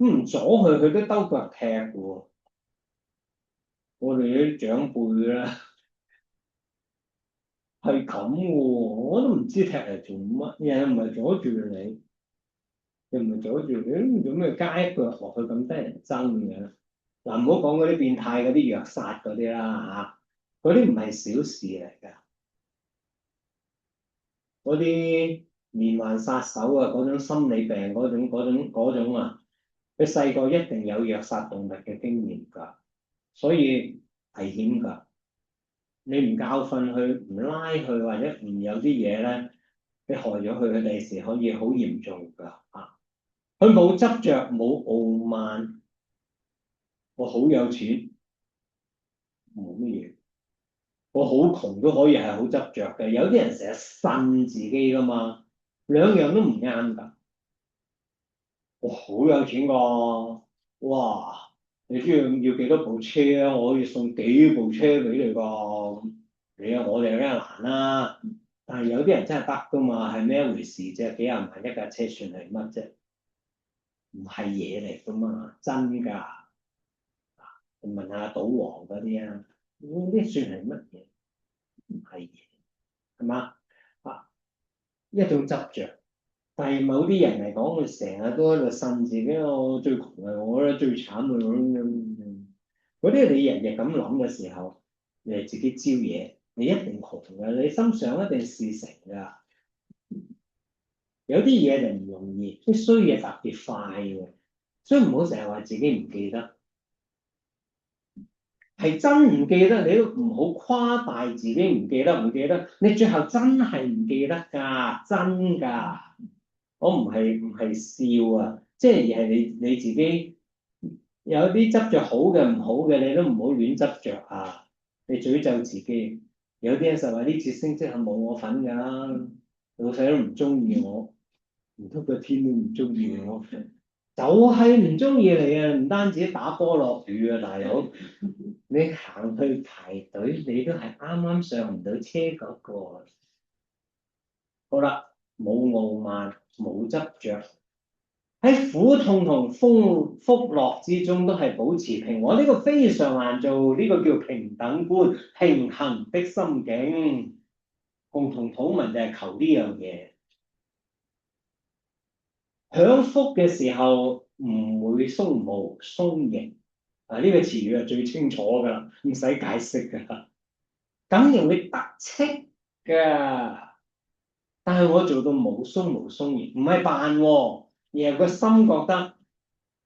唔阻佢都兜腳踢嘅喎。我哋啲長輩啦係咁嘅喎，我都唔知踢嚟做乜，又唔係阻住你，又唔係阻住你，做咩加一腳落去咁得人憎嘅？嗱，唔好講嗰啲變態嗰啲虐殺嗰啲啦嚇，嗰啲唔係小事嚟㗎。嗰啲連環殺手啊，嗰種心理病嗰種啊，佢細個一定有虐殺動物嘅經驗㗎，所以危險㗎。你唔教訓佢，唔拉佢，或者唔有啲嘢咧，你害咗佢，佢第時可以好嚴重㗎啊！佢冇執着，冇傲慢，我好有錢，冇乜嘢。我好窮都可以係好執着嘅。有啲人成日呻自己㗎嘛，兩樣都唔啱㗎。我好有錢㗎，哇！你知要幾多部車啊？我可以送幾部車俾你㗎。你啊，我哋梗係難啦。但係有啲人真係得㗎嘛，係咩一回事啫？幾廿萬一架車算係乜啫？唔係嘢嚟㗎嘛，真㗎。你問下賭王嗰啲啊，呢啲算係乜嘢？唔係嘢，係嘛？啊，一種執着。但係某啲人嚟講，佢成日都喺度呻自己，我最窮係我咧，最慘係我咁。嗰啲你日日咁諗嘅時候，你係自己招嘢，你一定窮嘅，你心想一定事成㗎。有啲嘢就唔容易，必須嘢特別快嘅，所以唔好成日話自己唔記得，係真唔記得，你都唔好誇大自己唔記得，唔記得，你最後真係唔記得㗎，真㗎。我唔係笑啊，即係而係你自己有啲執着好嘅唔好嘅，你都唔好亂執着啊！你詛咒自己，有啲人就話呢次升職係冇我份㗎啦，老細都唔中意我，唔通個天都唔中意我，就係唔中意你啊！唔單止打波落雨啊，大佬，你行去排隊，你都係啱啱上唔到車嗰個。好啦，冇傲慢，冇執着。喺苦痛同福樂之中都係保持平和，呢個非常難做，呢個叫平等觀，平衡的心境。共同禱文就係求呢樣嘢，享福嘅時候唔會鬆毛鬆形，啊呢個詞語係最清楚㗎啦，唔使解釋㗎，咁又會得戚㗎。但係我做到冇鬆毛鬆形，唔係扮喎。然後個心覺得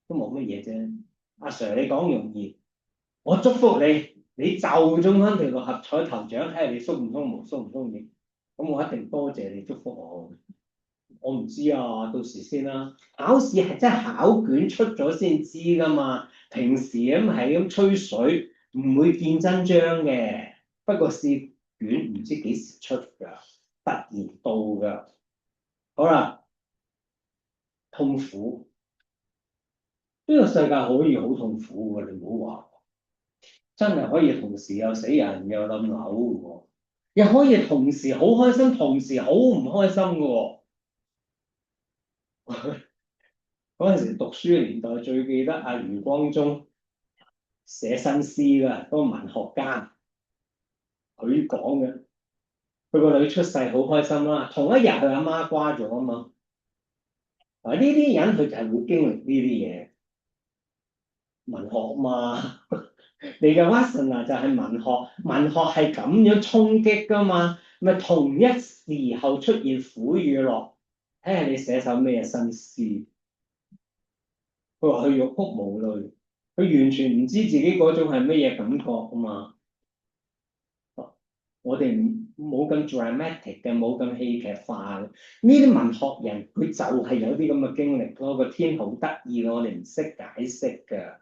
都冇乜嘢啫。阿 Sir 你講容易，我祝福你，你就中翻條六合彩頭獎，睇下你鬆唔鬆毛，鬆唔鬆面。咁我一定多謝你祝福我。我唔知啊，到時先啦。考試係真係考卷出咗先知㗎嘛，平時咁係咁吹水，唔會見真章嘅。不過試卷唔知幾時出㗎，突然到㗎。好啦，痛苦，呢個世界可以好痛苦㗎，你唔好話，真係可以同時又死人又冧樓喎，又可以同時好開心，同時好唔開心㗎喎。嗰陣時讀書年代最記得阿余光中寫新詩㗎，嗰個文學家佢講嘅，佢個女出世好開心啦，同一日佢阿媽瓜咗啊嘛。嗱呢啲人佢就係會經歷呢啲嘢，文學嘛，你嘅 Wasana 就係文學，文學係咁樣衝擊㗎嘛，咪同一時候出現苦與樂，睇下你寫首咩新詩。佢話佢欲哭無淚，佢完全唔知自己嗰種係乜嘢感覺啊嘛。我哋冇咁 dramatic 嘅，冇咁戲劇化嘅。呢啲文學人佢就係有啲咁嘅經歷咯。個天好得意，我哋唔識解釋㗎。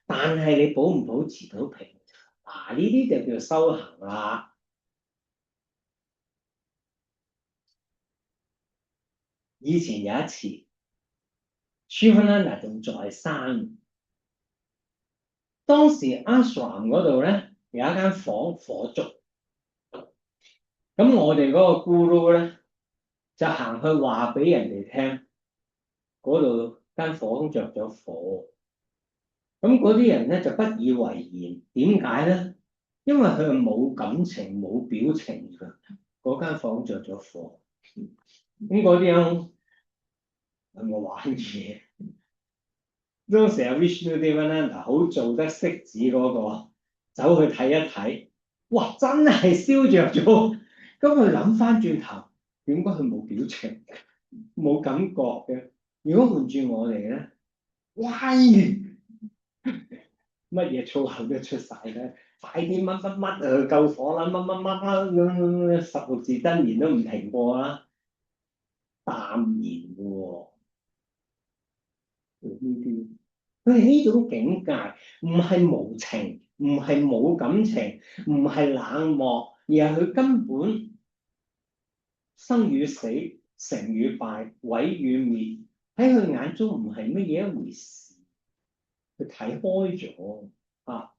但係你保唔保持到平衡？嗱，呢啲就叫修行啦。以前有一次 Shivananda 仲在生，當時 Ashram 嗰度咧有一間房火燭，咁我哋嗰個 Guru 咧就行去話俾人哋聽，嗰度間房着咗火。咁嗰啲人咧就不以為然，點解咧？因為佢係冇感情、冇表情㗎，嗰間房着咗火。咁嗰啲人係咪玩嘢？當時阿 Vishnu Devananda 好做得識子嗰個，走去睇一睇，哇！真係燒着咗。咁佢諗翻轉頭，點解佢冇表情、冇感覺嘅？如果換住我哋咧，喂！乜嘢粗口都出晒咧，快啲乜乜乜救火啦，乜乜乜乜十六字真言都唔停過啦，淡然嘅喎，呢啲佢係呢種境界，唔係無情，唔係冇感情，唔係冷漠，而係佢根本生與死、成與敗、毀與滅，喺佢眼中唔係乜嘢一回事，佢睇開咗啊！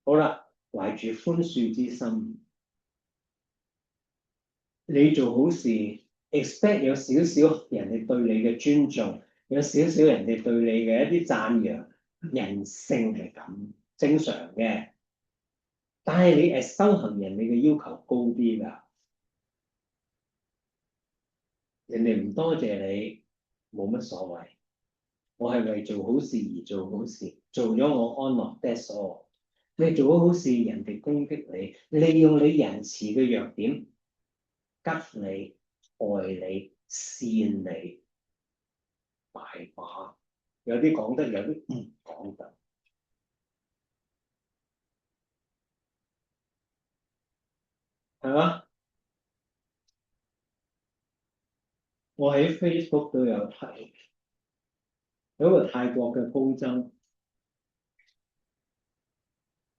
好啦，懷住寬恕之心，你做好事，expect 有少少人哋對你嘅尊重，有少少人哋對你嘅一啲讚揚，人性係咁正常嘅。但係你係修行人，你嘅要求高啲㗎，人哋唔多謝你冇乜所謂。我係為做好事而做好事，做咗我安樂，that's all。你做好事，人哋攻擊你，利用你仁慈嘅弱點，吉你、害你、扇你，大把。有啲講得，有啲唔講得，係嘛？我喺 Facebook 都有睇，有個泰國嘅高僧，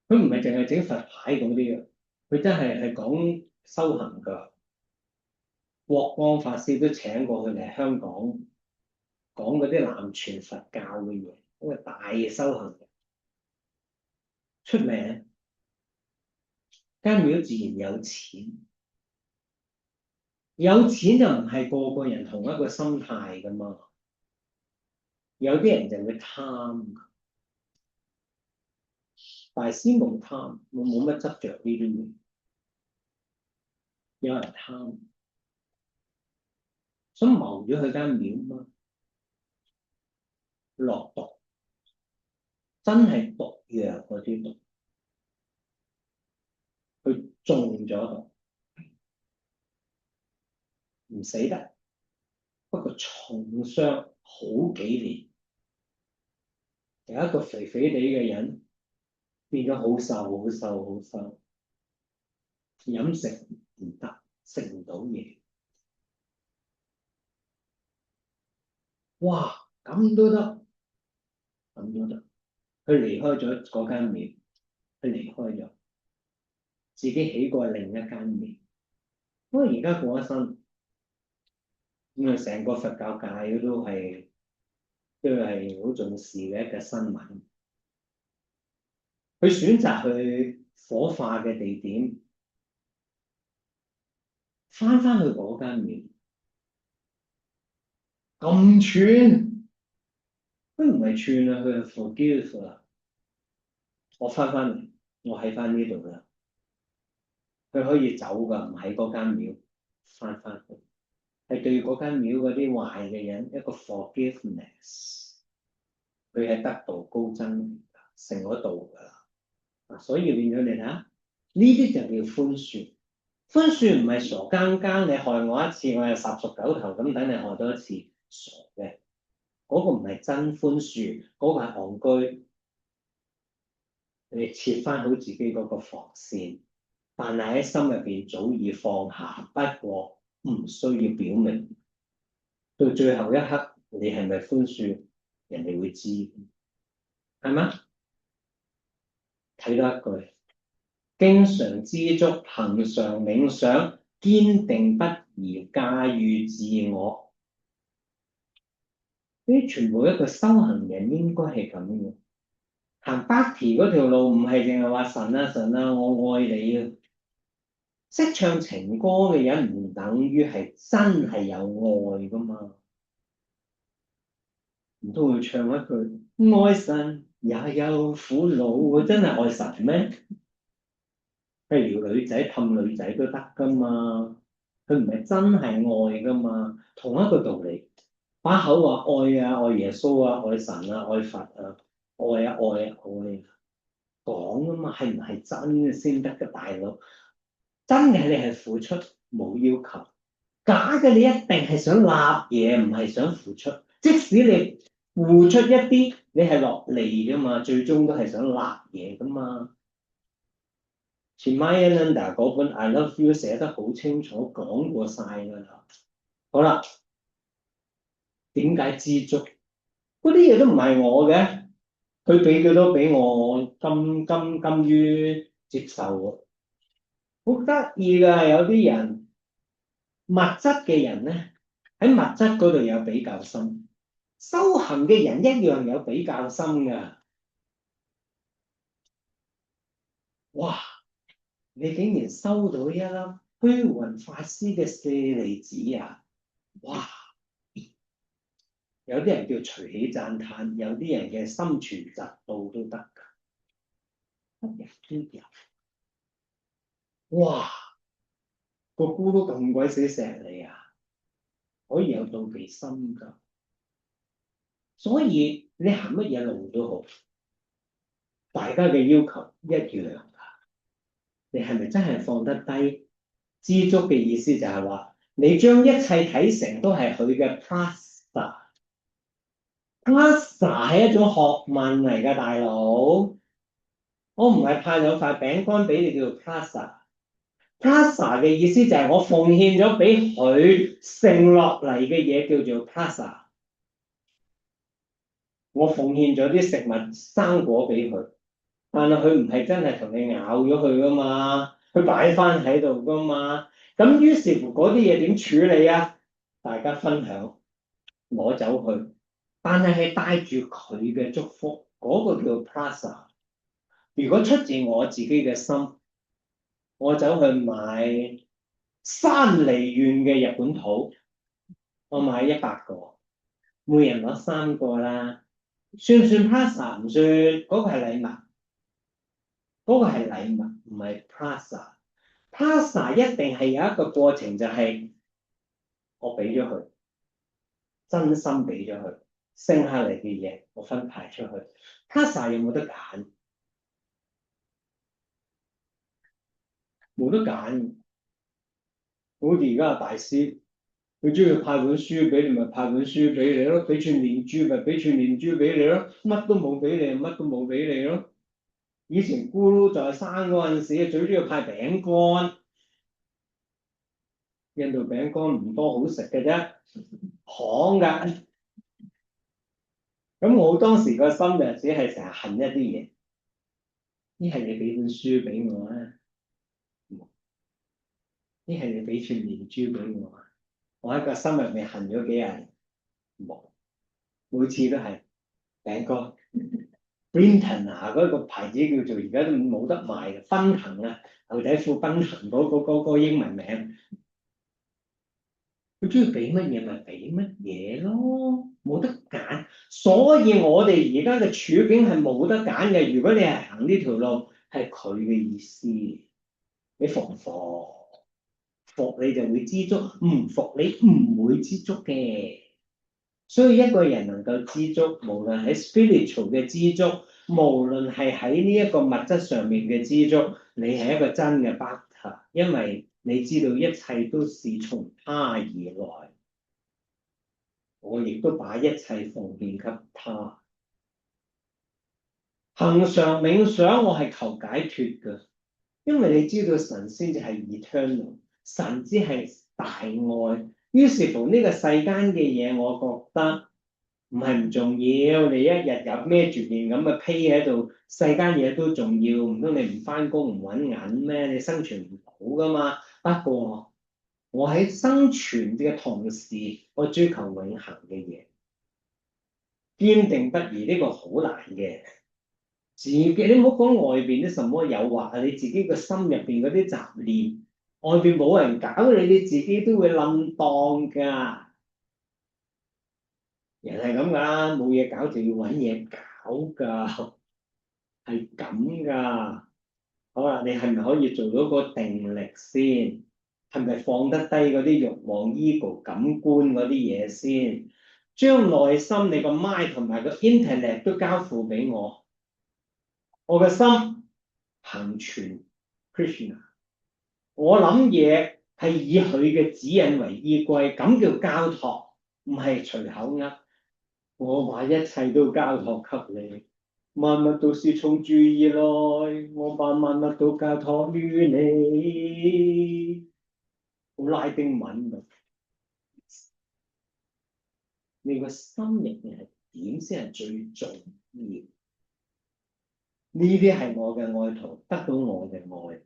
佢唔係淨係整佛牌嗰啲嘅，佢真係講修行㗎。國光法師都請過佢嚟香港講嗰啲南傳佛教嘅嘢，嗰個大修行人出名，間廟自然有錢，有錢就唔係個個人同一個心態㗎嘛，有啲人就會貪，大師冇貪，冇乜執着呢啲嘢，有人貪，想謀咗佢間廟嘛，落毒，真係毒藥嗰啲毒，佢中咗毒，唔死得。不過重傷，好好幾年，由一個肥肥地嘅人變咗好瘦、好瘦、好瘦，飲食唔得，食唔到嘢。哇！咁都得，咁都得。佢離開咗嗰間廟，佢離開咗，自己起過另一間廟。不過而家過咗身，咁啊成個佛教界都係好重視嘅一個新聞。佢選擇去火化嘅地點，翻去嗰間廟，咁串，佢唔係串啊，佢係 forgive 啊，我翻嚟，我喺翻呢度啦。佢可以走噶，唔喺嗰間廟，翻去，係對嗰間廟嗰啲壞嘅人一個 forgiveness，佢係得道高僧，成咗道噶啦。所以變咗你睇下，呢啲就叫寬恕。寬恕唔係傻更更，你害我一次，我又10熟九頭咁等你害多一次，傻嘅。嗰個唔係真寬恕，嗰個係戇居。你設翻好自己嗰個防線，但係喺心入邊早已放下，不過唔需要表明。到最後一刻，你係咪寬恕，人哋會知，係嗎？睇多一句。經常知足，恆常冥想，堅定不移駕馭自我。呢啲全部一個修行人應該係咁嘅。行 Bhakti 嗰條路唔係淨係話神啊神啊，我愛你啊。識唱情歌嘅人唔等於係真係有愛噶嘛？唔通會唱一句愛神也有苦惱，真係愛神咩？譬如女仔氹女仔都得噶嘛，佢唔係真係愛噶嘛，同一個道理，把口話愛啊，愛耶穌啊，愛神啊，愛佛啊，愛啊愛啊愛啊，講啊嘛，係唔係真嘅先得嘅大佬？真嘅你係付出冇要求，假嘅你一定係想立嘢，唔係想付出。即使你付出一啲，你係落利噶嘛，最終都係想立嘢噶嘛。前 Maya Ananda 嗰本 I Love You 寫得好清楚，講過晒㗎啦。好啦，點解知足？嗰啲嘢都唔係我嘅，佢俾幾多俾我，甘於接受。好得意㗎，有啲人物質嘅人咧，喺物質嗰度有比較心，修行嘅人一樣有比較心㗎。哇！你竟然收到一粒虛雲法師嘅舍利子啊！哇！有啲人叫隨喜讚歎，有啲人嘅心存嫉妒都得㗎，乜人都有。哇！個姑都咁鬼死錫你啊，可以有妒忌心㗎。所以你行乜嘢路都好，大家嘅要求一樣㗎。你係咪真係放得低？知足嘅意思就係話，你將一切睇成都係佢嘅 prasa。prasa 係一種學問嚟㗎，大佬。我唔係派兩塊餅乾俾你叫做 prasa。prasa 嘅意思就係我奉獻咗俾佢剩落嚟嘅嘢叫做 prasa。我奉獻咗啲食物生果俾佢，但係佢唔係真係同你咬咗佢㗎嘛，佢擺翻喺度㗎嘛。咁於是乎嗰啲嘢點處理啊？大家分享，攞走佢，但係帶住佢嘅祝福，嗰個叫 prasa。如果出自我自己嘅心，我走去買山梨縣嘅日本桃，我買100個，每人攞3個啦，算唔算 prasa？唔算，嗰個係禮物，嗰個係禮物，唔係 prasa。prasa 一定係有一個過程，就係我俾咗佢，真心俾咗佢，剩下嚟嘅嘢我分派出去。prasa 有冇得揀？冇得揀。好似而家大師佢中意派本書俾你，咪派本書俾你咯；俾串連珠咪俾串連珠俾你咯。乜都冇俾你，乜都冇俾你咯。以前咕嚕在生嗰陣時，最中意派餅乾。印度餅乾唔多好食嘅啫，行㗎。咁我當時個心就只係成日恨一啲嘢，一係你俾本書俾我啊，一係你俾串連珠俾我啊。我喺個心入面恨咗幾廿年，冇，每次都係餅乾。Brinton 啊，嗰個牌子叫做而家都冇得賣嘅，奔騰啊，牛仔褲奔騰嗰個英文名。佢中意俾乜嘢咪俾乜嘢咯，冇得揀。所以我哋而家嘅處境係冇得揀嘅。如果你係行呢條路，係佢嘅意思，你服唔服？服你就會知足，唔服你唔會知足嘅。所以一個人能夠知足，無論喺 spiritual 嘅知足，無論係喺呢一個物質上面嘅知足，你係一個真嘅 butter，因為你知道一切都是從他而來。我亦都把一切奉獻給他。恆常冥想，我係求解脫嘅，因為你知道神先至係 eternal，神只係大愛。於是乎呢個世間嘅嘢，我覺得唔係唔重要。你一日有孭住件咁嘅披喺度，世間嘢都重要。唔通你唔返工唔揾銀咩？你生存唔到噶嘛？不過我喺生存嘅同時，我追求永恆嘅嘢。堅定不移呢個好難嘅，自己你唔好講外邊啲什麼誘惑啊，你自己個心入邊嗰啲雜念，外邊冇人搞你，你自己都會冧當㗎。人係咁㗎啦，冇嘢搞就要揾嘢搞㗎，係咁㗎。好啦，你係咪可以做到個定力先？係咪放得低嗰啲慾望、ego、感官嗰啲嘢先？將內心你個 mind 同埋個 intellect 都交付俾我，我嘅心行全 Krishna，我諗嘢係以佢嘅指引為依歸，咁叫交託，唔係隨口噏。我把一切都交託給你，萬物都是從主而來，我把萬物都交託於你。好拉丁文㗎，你個心入面係點先係最重要？呢啲係我嘅愛徒，得到我嘅愛，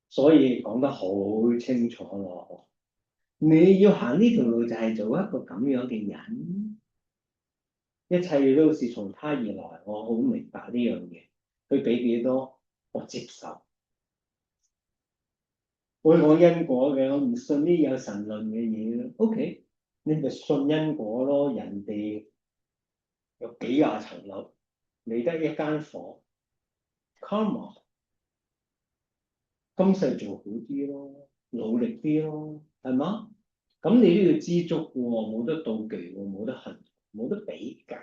所以講得好清楚咯。你要行呢條路就係做一個咁樣嘅人，一切都是從他而來。我好明白呢樣嘢，佢俾幾多我接受。我講因果嘅，我唔信呢有神論嘅嘢。OK，你咪信因果咯。人哋有幾廿層樓，你得一間房。Come on，今世做好啲咯，努力啲咯，係嘛？咁你都要知足喎，冇得妒忌喎，冇得恨，冇得比較。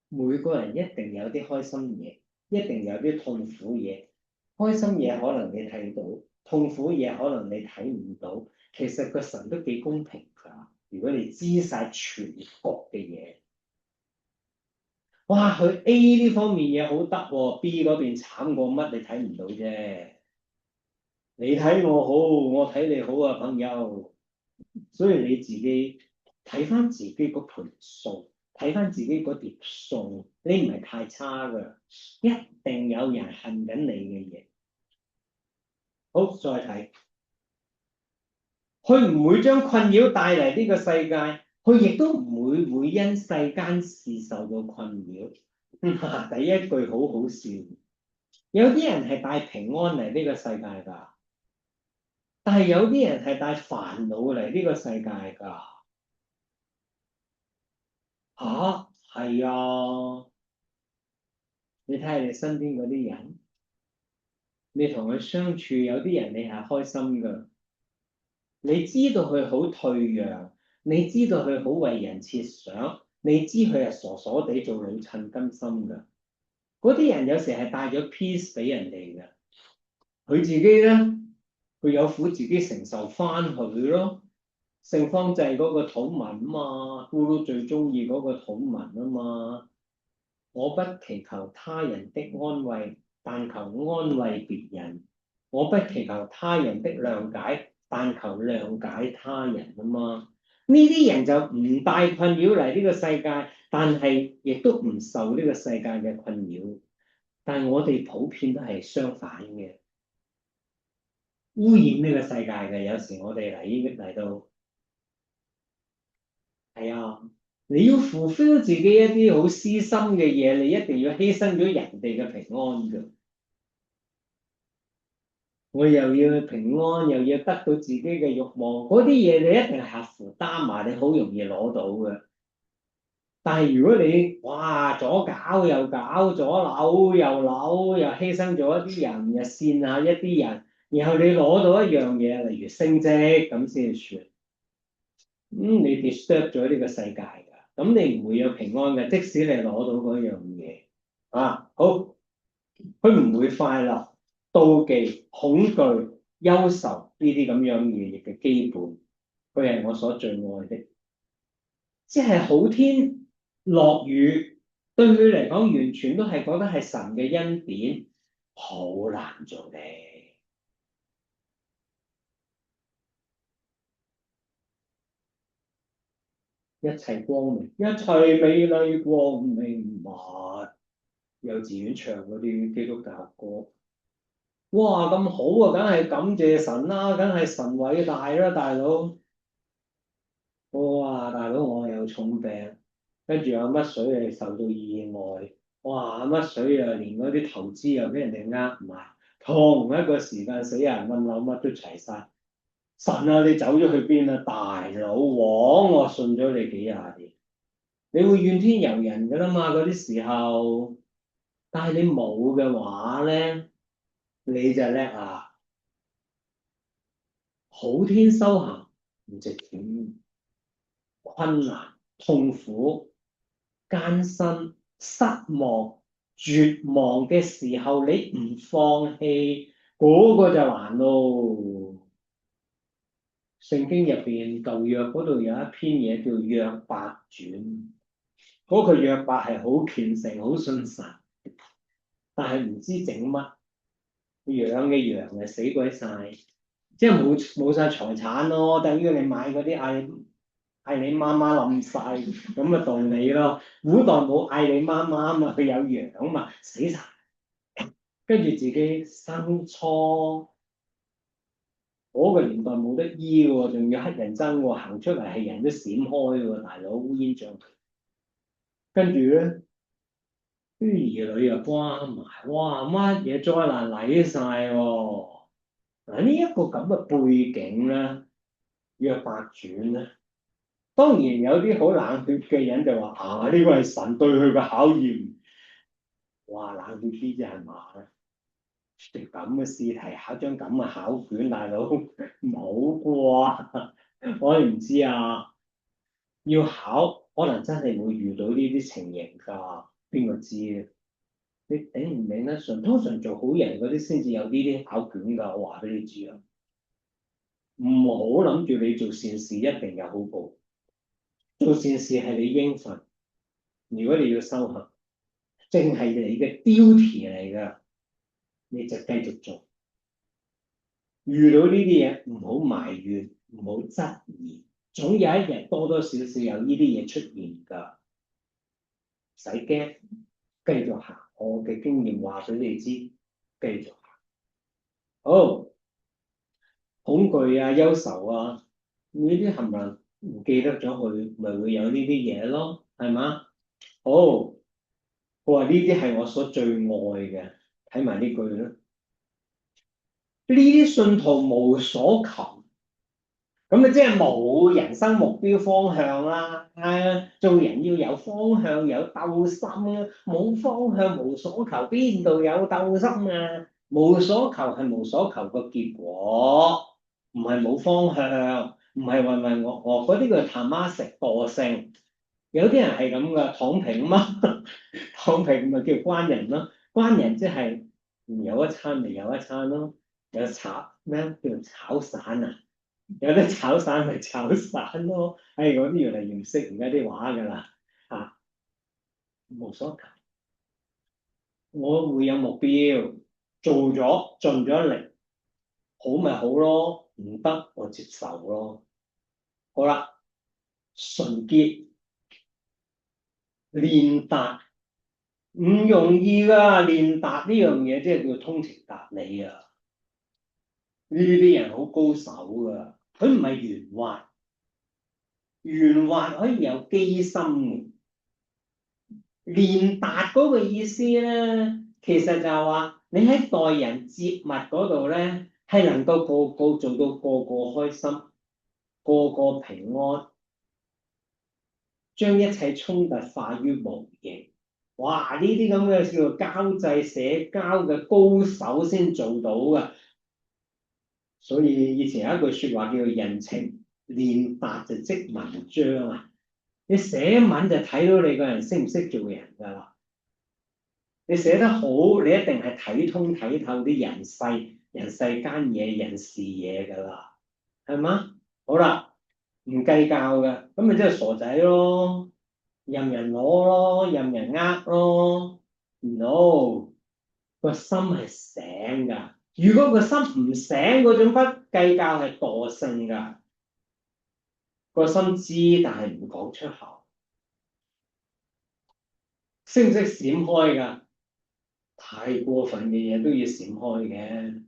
每個人一定有啲開心嘢，一定有啲痛苦嘢。開心嘢可能你睇到，痛苦嘢可能你睇唔到。其實個神都幾公平㗎。如果你知晒全局嘅嘢，哇！佢 A 呢方面嘢好得喎，B 嗰邊慘過乜？你睇唔到啫。你睇我好，我睇你好啊，朋友。所以你自己睇翻自己嗰盤數，睇翻自己嗰碟數，你唔係太差㗎，一定有人恨緊你嘅嘢。好，再睇，佢唔會將困擾帶嚟呢個世界，佢亦都唔會因世間事受到困擾。第一句好好笑，有啲人係帶平安嚟呢個世界㗎。但係有啲人係帶煩惱嚟呢個世界㗎。吓？係啊，你睇下你身邊嗰啲人，你同佢相處，有啲人你係開心㗎，你知道佢好退讓，你知道佢好為人設想，你知佢係傻傻地做老襯甘心㗎。嗰啲人有時係帶咗 peace 俾人哋㗎，佢自己咧，佢有苦自己承受翻佢咯。聖方濟嗰個禱文啊嘛，咕嚕最中意嗰個禱文啊嘛。我不祈求他人的安慰，但求安慰別人。我不祈求他人的諒解，但求諒解他人啊嘛。呢啲人就唔帶困擾嚟呢個世界，但係亦都唔受呢個世界嘅困擾。但係我哋普遍都係相反嘅，污染呢個世界嘅。有時我哋嚟到，係啊，你要 fulfill 自己一啲好私心嘅嘢，你一定要犧牲咗人哋嘅平安㗎。我又要平安，又要得到自己嘅慾望，嗰啲嘢你一定係合乎擔埋，你好容易攞到嘅。但係如果你哇左搞右搞，左扭右扭，又犧牲咗一啲人，又善下一啲人，然後你攞到一樣嘢，例如升職咁先算。你 disturb 咗呢個世界㗎，咁你唔會有平安嘅，即使你攞到嗰樣嘢啊。好，佢唔會快樂、妒忌、恐懼、憂愁呢啲咁樣嘢嘅基本，佢係我所最愛的。即係好天落雨，對佢嚟講完全都係覺得係神嘅恩典，好難做嘅。一切光明，一切美麗光明物。幼稚園唱嗰啲基督教歌，哇咁好啊，梗係感謝神啦，梗係神偉大啦，大佬。哇，大佬我有重病，跟住阿乜水又受到意外，哇阿乜水啊，連嗰啲投資又俾人哋呃埋，同一個時間死人冧樓乜都齊晒。神啊，你走咗去邊啊，大佬王，我信咗你幾廿年，你會怨天尤人噶啦嘛嗰啲時候，但係你冇嘅話咧，你就叻啊！好天修行唔值錢，困難、痛苦、艱辛、失望、絕望嘅時候，你唔放棄，嗰個就難咯。聖經入邊舊約嗰度有一篇嘢叫約伯傳，嗰個約伯係好虔誠、好信神，但係唔知整乜，養嘅羊係死鬼晒，即係冇晒財產咯，等於你買嗰啲嗌你媽媽冧晒咁嘅道理咯。古代冇嗌你媽媽啊嘛，佢有羊嘛，死晒，跟住自己生瘡，嗰個年代冇得醫喎，仲要黑人憎喎，行出嚟係人都閃開喎，大佬烏煙瘴氣。跟住咧，啲兒女又關埋，哇乜嘢災難嚟晒喎！嗱呢一個咁嘅背景咧，約伯傳咧。當然有啲好冷血嘅人就話啊，呢個係神對佢嘅考驗。哇，冷血啲啫係嘛？食咁嘅試題考張咁嘅考卷，大佬唔好啩？我哋唔知啊。要考可能真係會遇到呢啲情形㗎，邊個知啊？你頂唔頂得順？通常做好人嗰啲先至有呢啲考卷㗎，我話俾你知啊。唔好諗住你做善事一定有好報，做善事係你應份。如果你要修行，正係你嘅 duty 嚟㗎，你就繼續做。遇到呢啲嘢唔好埋怨，唔好質疑，總有一日多多少少有呢啲嘢出現㗎，唔使驚，繼續行。我嘅經驗話俾你知，繼續行。好，恐懼啊、憂愁啊，呢啲冚唪唥唔記得咗佢，咪會有呢啲嘢咯，係嘛？好，我話呢啲係我所最愛嘅，睇埋呢句啦。呢啲信徒無所求，咁你即係冇人生目標方向啦。做人要有方向，有鬥心啊！冇方向，無所求，邊度有鬥心啊？無所求係無所求個結果，唔係冇方向，唔係渾渾噩噩嗰啲叫他媽食惰性。有啲人係咁噶，躺平啊嘛，躺平咪叫關人咯。關人即係有一餐咪有一餐咯，有炒咩叫炒散啊？有得炒散咪炒散咯。我啲越嚟越唔識而家啲話㗎啦，嚇，無所求。我會有目標，做咗盡咗力，好咪好咯，唔得我接受咯。好啦，純潔練達唔容易㗎，練達呢樣嘢即係叫通情達理啊！呢啲人好高手㗎，佢唔係圓滑，圓滑可以有機心嘅。練達嗰個意思咧，其實就係話你喺待人接物嗰度咧，係能夠個個做到個個開心，個個平安，將一切衝突化於無形。哇！呢啲咁嘅叫做交際社交嘅高手先做到㗎。所以以前有一句説話叫做人情練達就即文章啊！你寫文就睇到你個人識唔識做人㗎啦。你寫得好，你一定係睇通睇透啲人世間嘢、人事嘢㗎啦，係嘛？好啦，唔計較嘅，咁咪即係傻仔咯，任人攞咯，任人呃咯。No，個心係醒㗎。如果個心唔醒，嗰種不計較係惰性㗎。個心知，但係唔講出口，識唔識閃開㗎？太過分嘅嘢都要閃開嘅。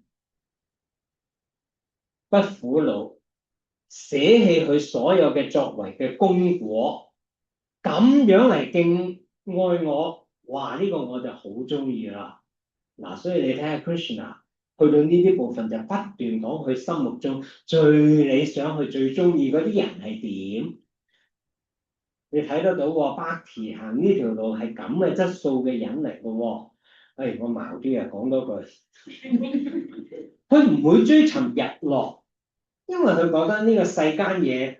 不苦惱，捨棄佢所有嘅作為嘅功果，咁樣嚟敬愛我，哇！呢個我就好中意啦。嗱，所以你睇下 Krishna 去到呢啲部分就不斷講佢心目中最理想、佢最中意嗰啲人係點。你睇得到喎，Bhakti 行呢條路係咁嘅質素嘅人嚟嘅喎。我矛啲啊，講多句，佢唔會追尋日落。因為佢覺得呢個世間嘢，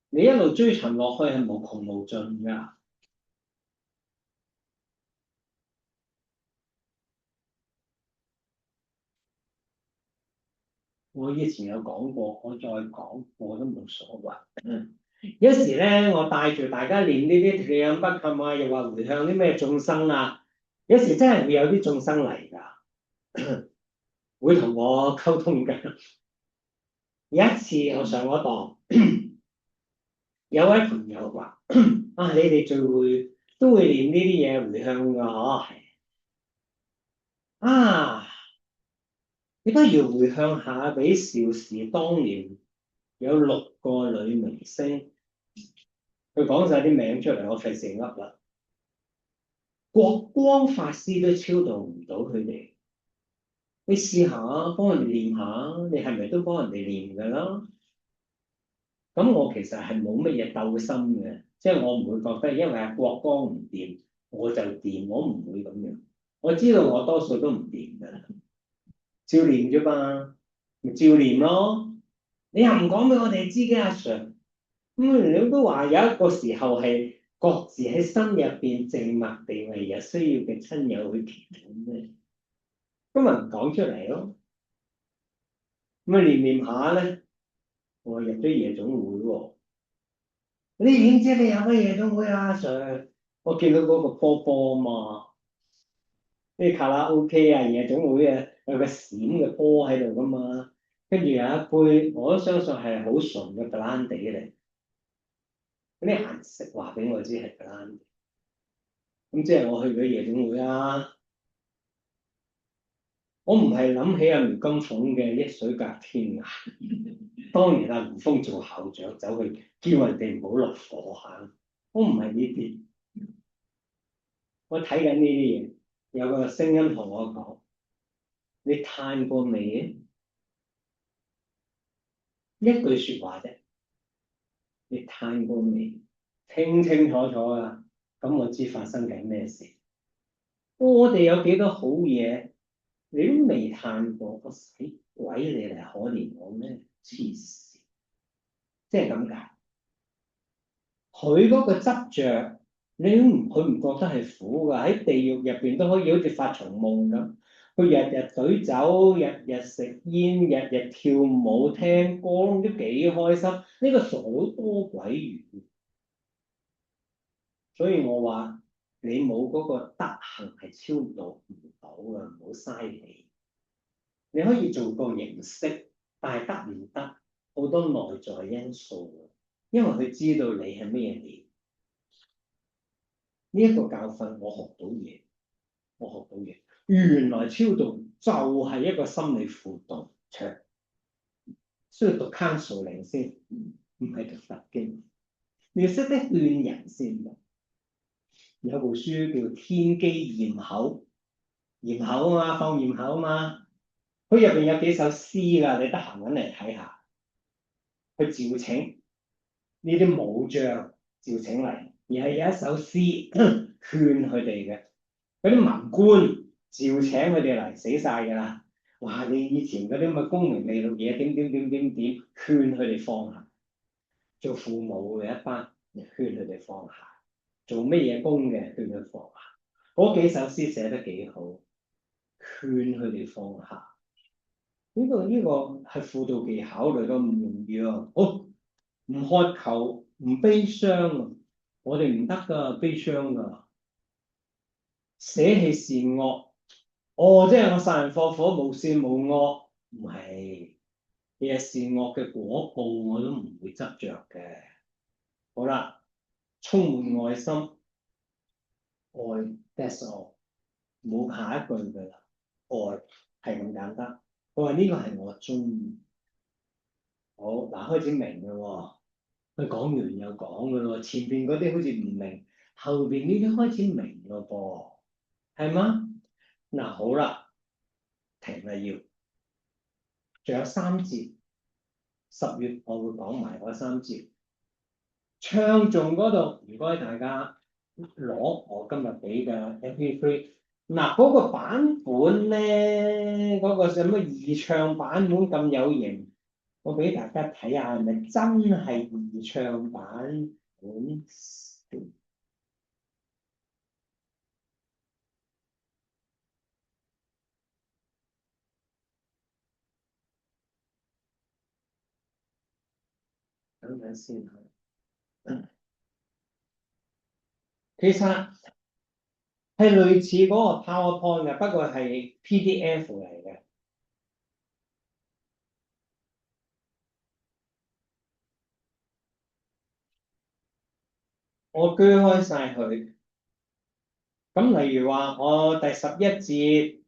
你一路追尋落去係無窮無盡㗎。我以前有講過，我再講我都冇所謂。有時咧，我帶住大家練呢啲退隱不及啊，又話回向啲咩眾生啊，有時真係會有啲眾生嚟㗎，會同我溝通㗎。有一次我上嗰堂，有位朋友話：啊，你哋聚會都會練呢啲嘢回向㗎，嗬？啊！你不如回向下俾邵氏當年有6個女明星，佢講晒啲名出嚟，我費事噏啦。國光法師都超度唔到佢哋，你試下幫人哋練下，你係咪都幫人哋練㗎啦？咁我其實係冇乜嘢鬥心嘅，即係我唔會覺得因為阿國光唔掂我就掂，我唔會咁樣。我知道我多數都唔掂㗎啦，照練啫嘛，咪照練咯。你又唔講俾我哋知嘅阿 Sir，你都話有一個時候係各自喺心入邊靜默地為有需要嘅親友去祈禱咩？咁咪唔講出嚟咯。咁啊練練下咧，我入咗夜總會喎。你點知你有乜夜總會啊阿 Sir？我見到嗰個波波啊嘛，啲卡拉 OK 啊、夜總會啊，有個閃嘅波喺度噶嘛，跟住有一杯我都相信係好純嘅 Brandy 嚟。嗰啲顏色話俾我知係 Brandy，咁即係我去咗夜總會啦。我唔係諗起阿苗金鳳嘅一水隔天啊，當年阿胡風做校長走去叫人哋唔好落火坑，我唔係呢啲，我睇緊呢啲嘢，有個聲音同我講：你嘆過未？一句説話啫，你嘆過未？清清楚楚啊，咁我知發生緊咩事。我哋有幾多好嘢？你都未嘆過，個死鬼你嚟可憐我咩？黐線，即係咁解。佢嗰個執著，佢唔覺得係苦㗎，喺地獄入邊都可以好似發場夢咁。佢日日醉酒，日日食煙，日日跳舞聽歌，都幾開心。呢個傻佬多鬼餘，所以我話你冇嗰個德行係超度唔到嘅，唔好嘥氣。你可以做個形式，但係得唔得好多內在因素，因為佢知道你係咩料。呢一個教訓我學到嘢，我學到嘢。原來超度就係一個心理輔導場，需要讀 counseling 先，唔係讀佛經。你要識得勸人先。有部書叫《天機焰口》，焰口啊嘛，放焰口啊嘛。佢入邊有幾首詩㗎，你得閒揾嚟睇下。去召請呢啲武將召請嚟，而係有一首詩勸佢哋嘅。嗰啲文官召請佢哋嚟，死晒㗎啦！哇！你以前嗰啲咁嘅功名利祿嘢點，勸佢哋放下。做父母嘅一班，勸佢哋放下。做乜嘢工嘅，勸佢放下。嗰幾首詩寫得幾好，勸佢哋放下。呢個係輔導技巧嚟㗎，唔容易啊！好，唔渴求，唔悲傷，我哋唔得㗎，悲傷㗎。捨棄善惡，即係我殺人放火無善無惡，唔係，其實善惡嘅果報我都唔會執着嘅。好啦，充滿愛心，愛 that's all，冇下一句㗎啦，愛係咁簡單。我話呢個係我中意。好，嗱，開始明㗎喎，佢講完又講㗎喎，前邊嗰啲好似唔明，後邊呢啲開始明咯噃，係嗎？嗱，好啦，停啦要，仲有3節，10月我會講埋嗰3節。唱誦嗰度，唔該大家攞我今日俾嘅 MP3。嗱，嗰個版本咧，嗰個什麼二唱版本咁有型，我俾大家睇下係咪真係二唱版本？等陣先嚇。其實係類似嗰個 PowerPoint 嘅，不過係 PDF 嚟嘅。我鋸開晒佢。咁例如話，我第11節。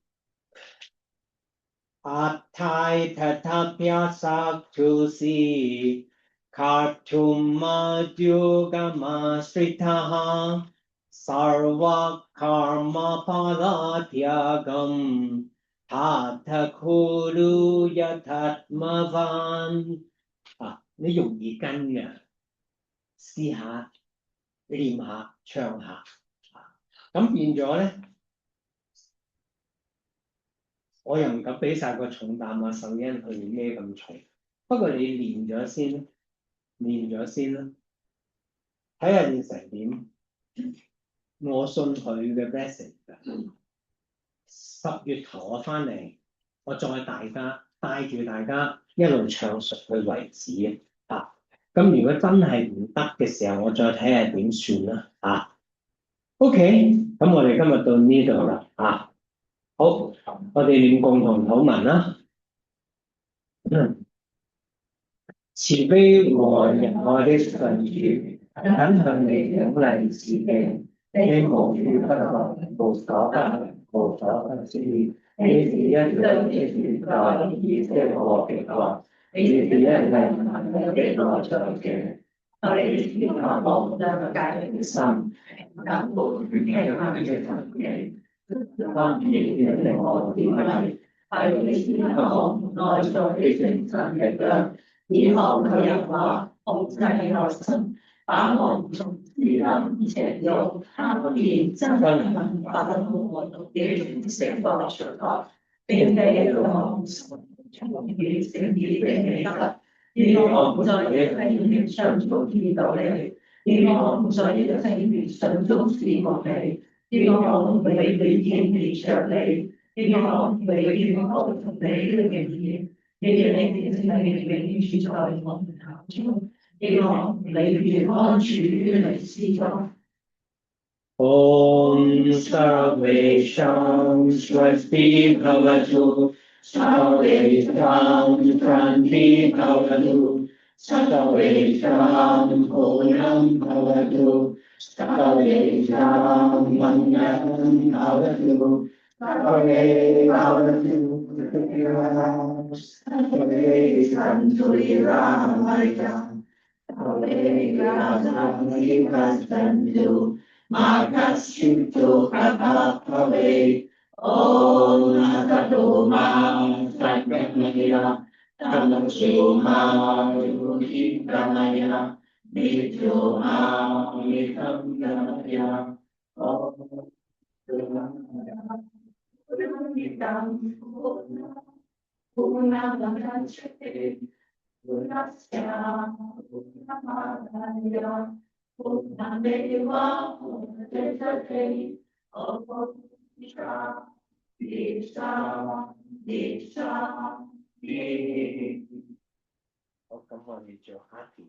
Atthai tatapya saktusi kartum yugama sritaha sarva karma palatyagam tathakuru yatatmavan 你容易跟嘅，試下練下唱下，咁變咗咧。我又唔敢俾晒個重擔啊，受恩去孭咁重。不過你練咗先，練咗先啦，睇下練成點。我信佢嘅 blessing 㗎。10月頭我翻嚟，我再帶住大家一路唱熟佢為止啊。咁如果真係唔得嘅時候，我再睇下點算啦啊。OK，咁我哋今日到呢度啦啊。好，我哋念共同禱文啦。慈悲和仁愛的上主，謹向你頂禮致敬。你無處不在，無所不能，無所不知。你是一直存在意識和極樂，你是一切萬物的內在嘅。我哋只渴望將戒的心，根本輕輕嘅神經。當然令我智慧，係你思考內在的精神力量，以後佢人話控制內心，把我從自諗邪欲貪見憎恨煩惱和毒嘅釋放出來，並且讓從與聖潔嘅美德，讓我唔再喺面上做見到你，讓我唔再喺面上做視覺你。讓我永遠見着你，一定好，每个地方好的每一个点滴，也点那点现在给每地区教育方面啊，就一定好每个地方区每细教。Om Sarvesham Swasti Bhavatu Sarvesham Shanti Bhavatu Sarvesham Purnam Bhavatu Sarvesham Mangalam Bhavatu Sarve Bhavatu Sarve Santu Niramaya Sarve Radha Santu Makasito Prabhave Om Atadoma Sakramaya Tamasoma Yuni Pramaya Nitoma Nitamaya Om Purnamamachate Purnasya Purnamadaya Purnameva Purnadesate Om Disha Disha Disha Disha. Oh, come on, it's your happy.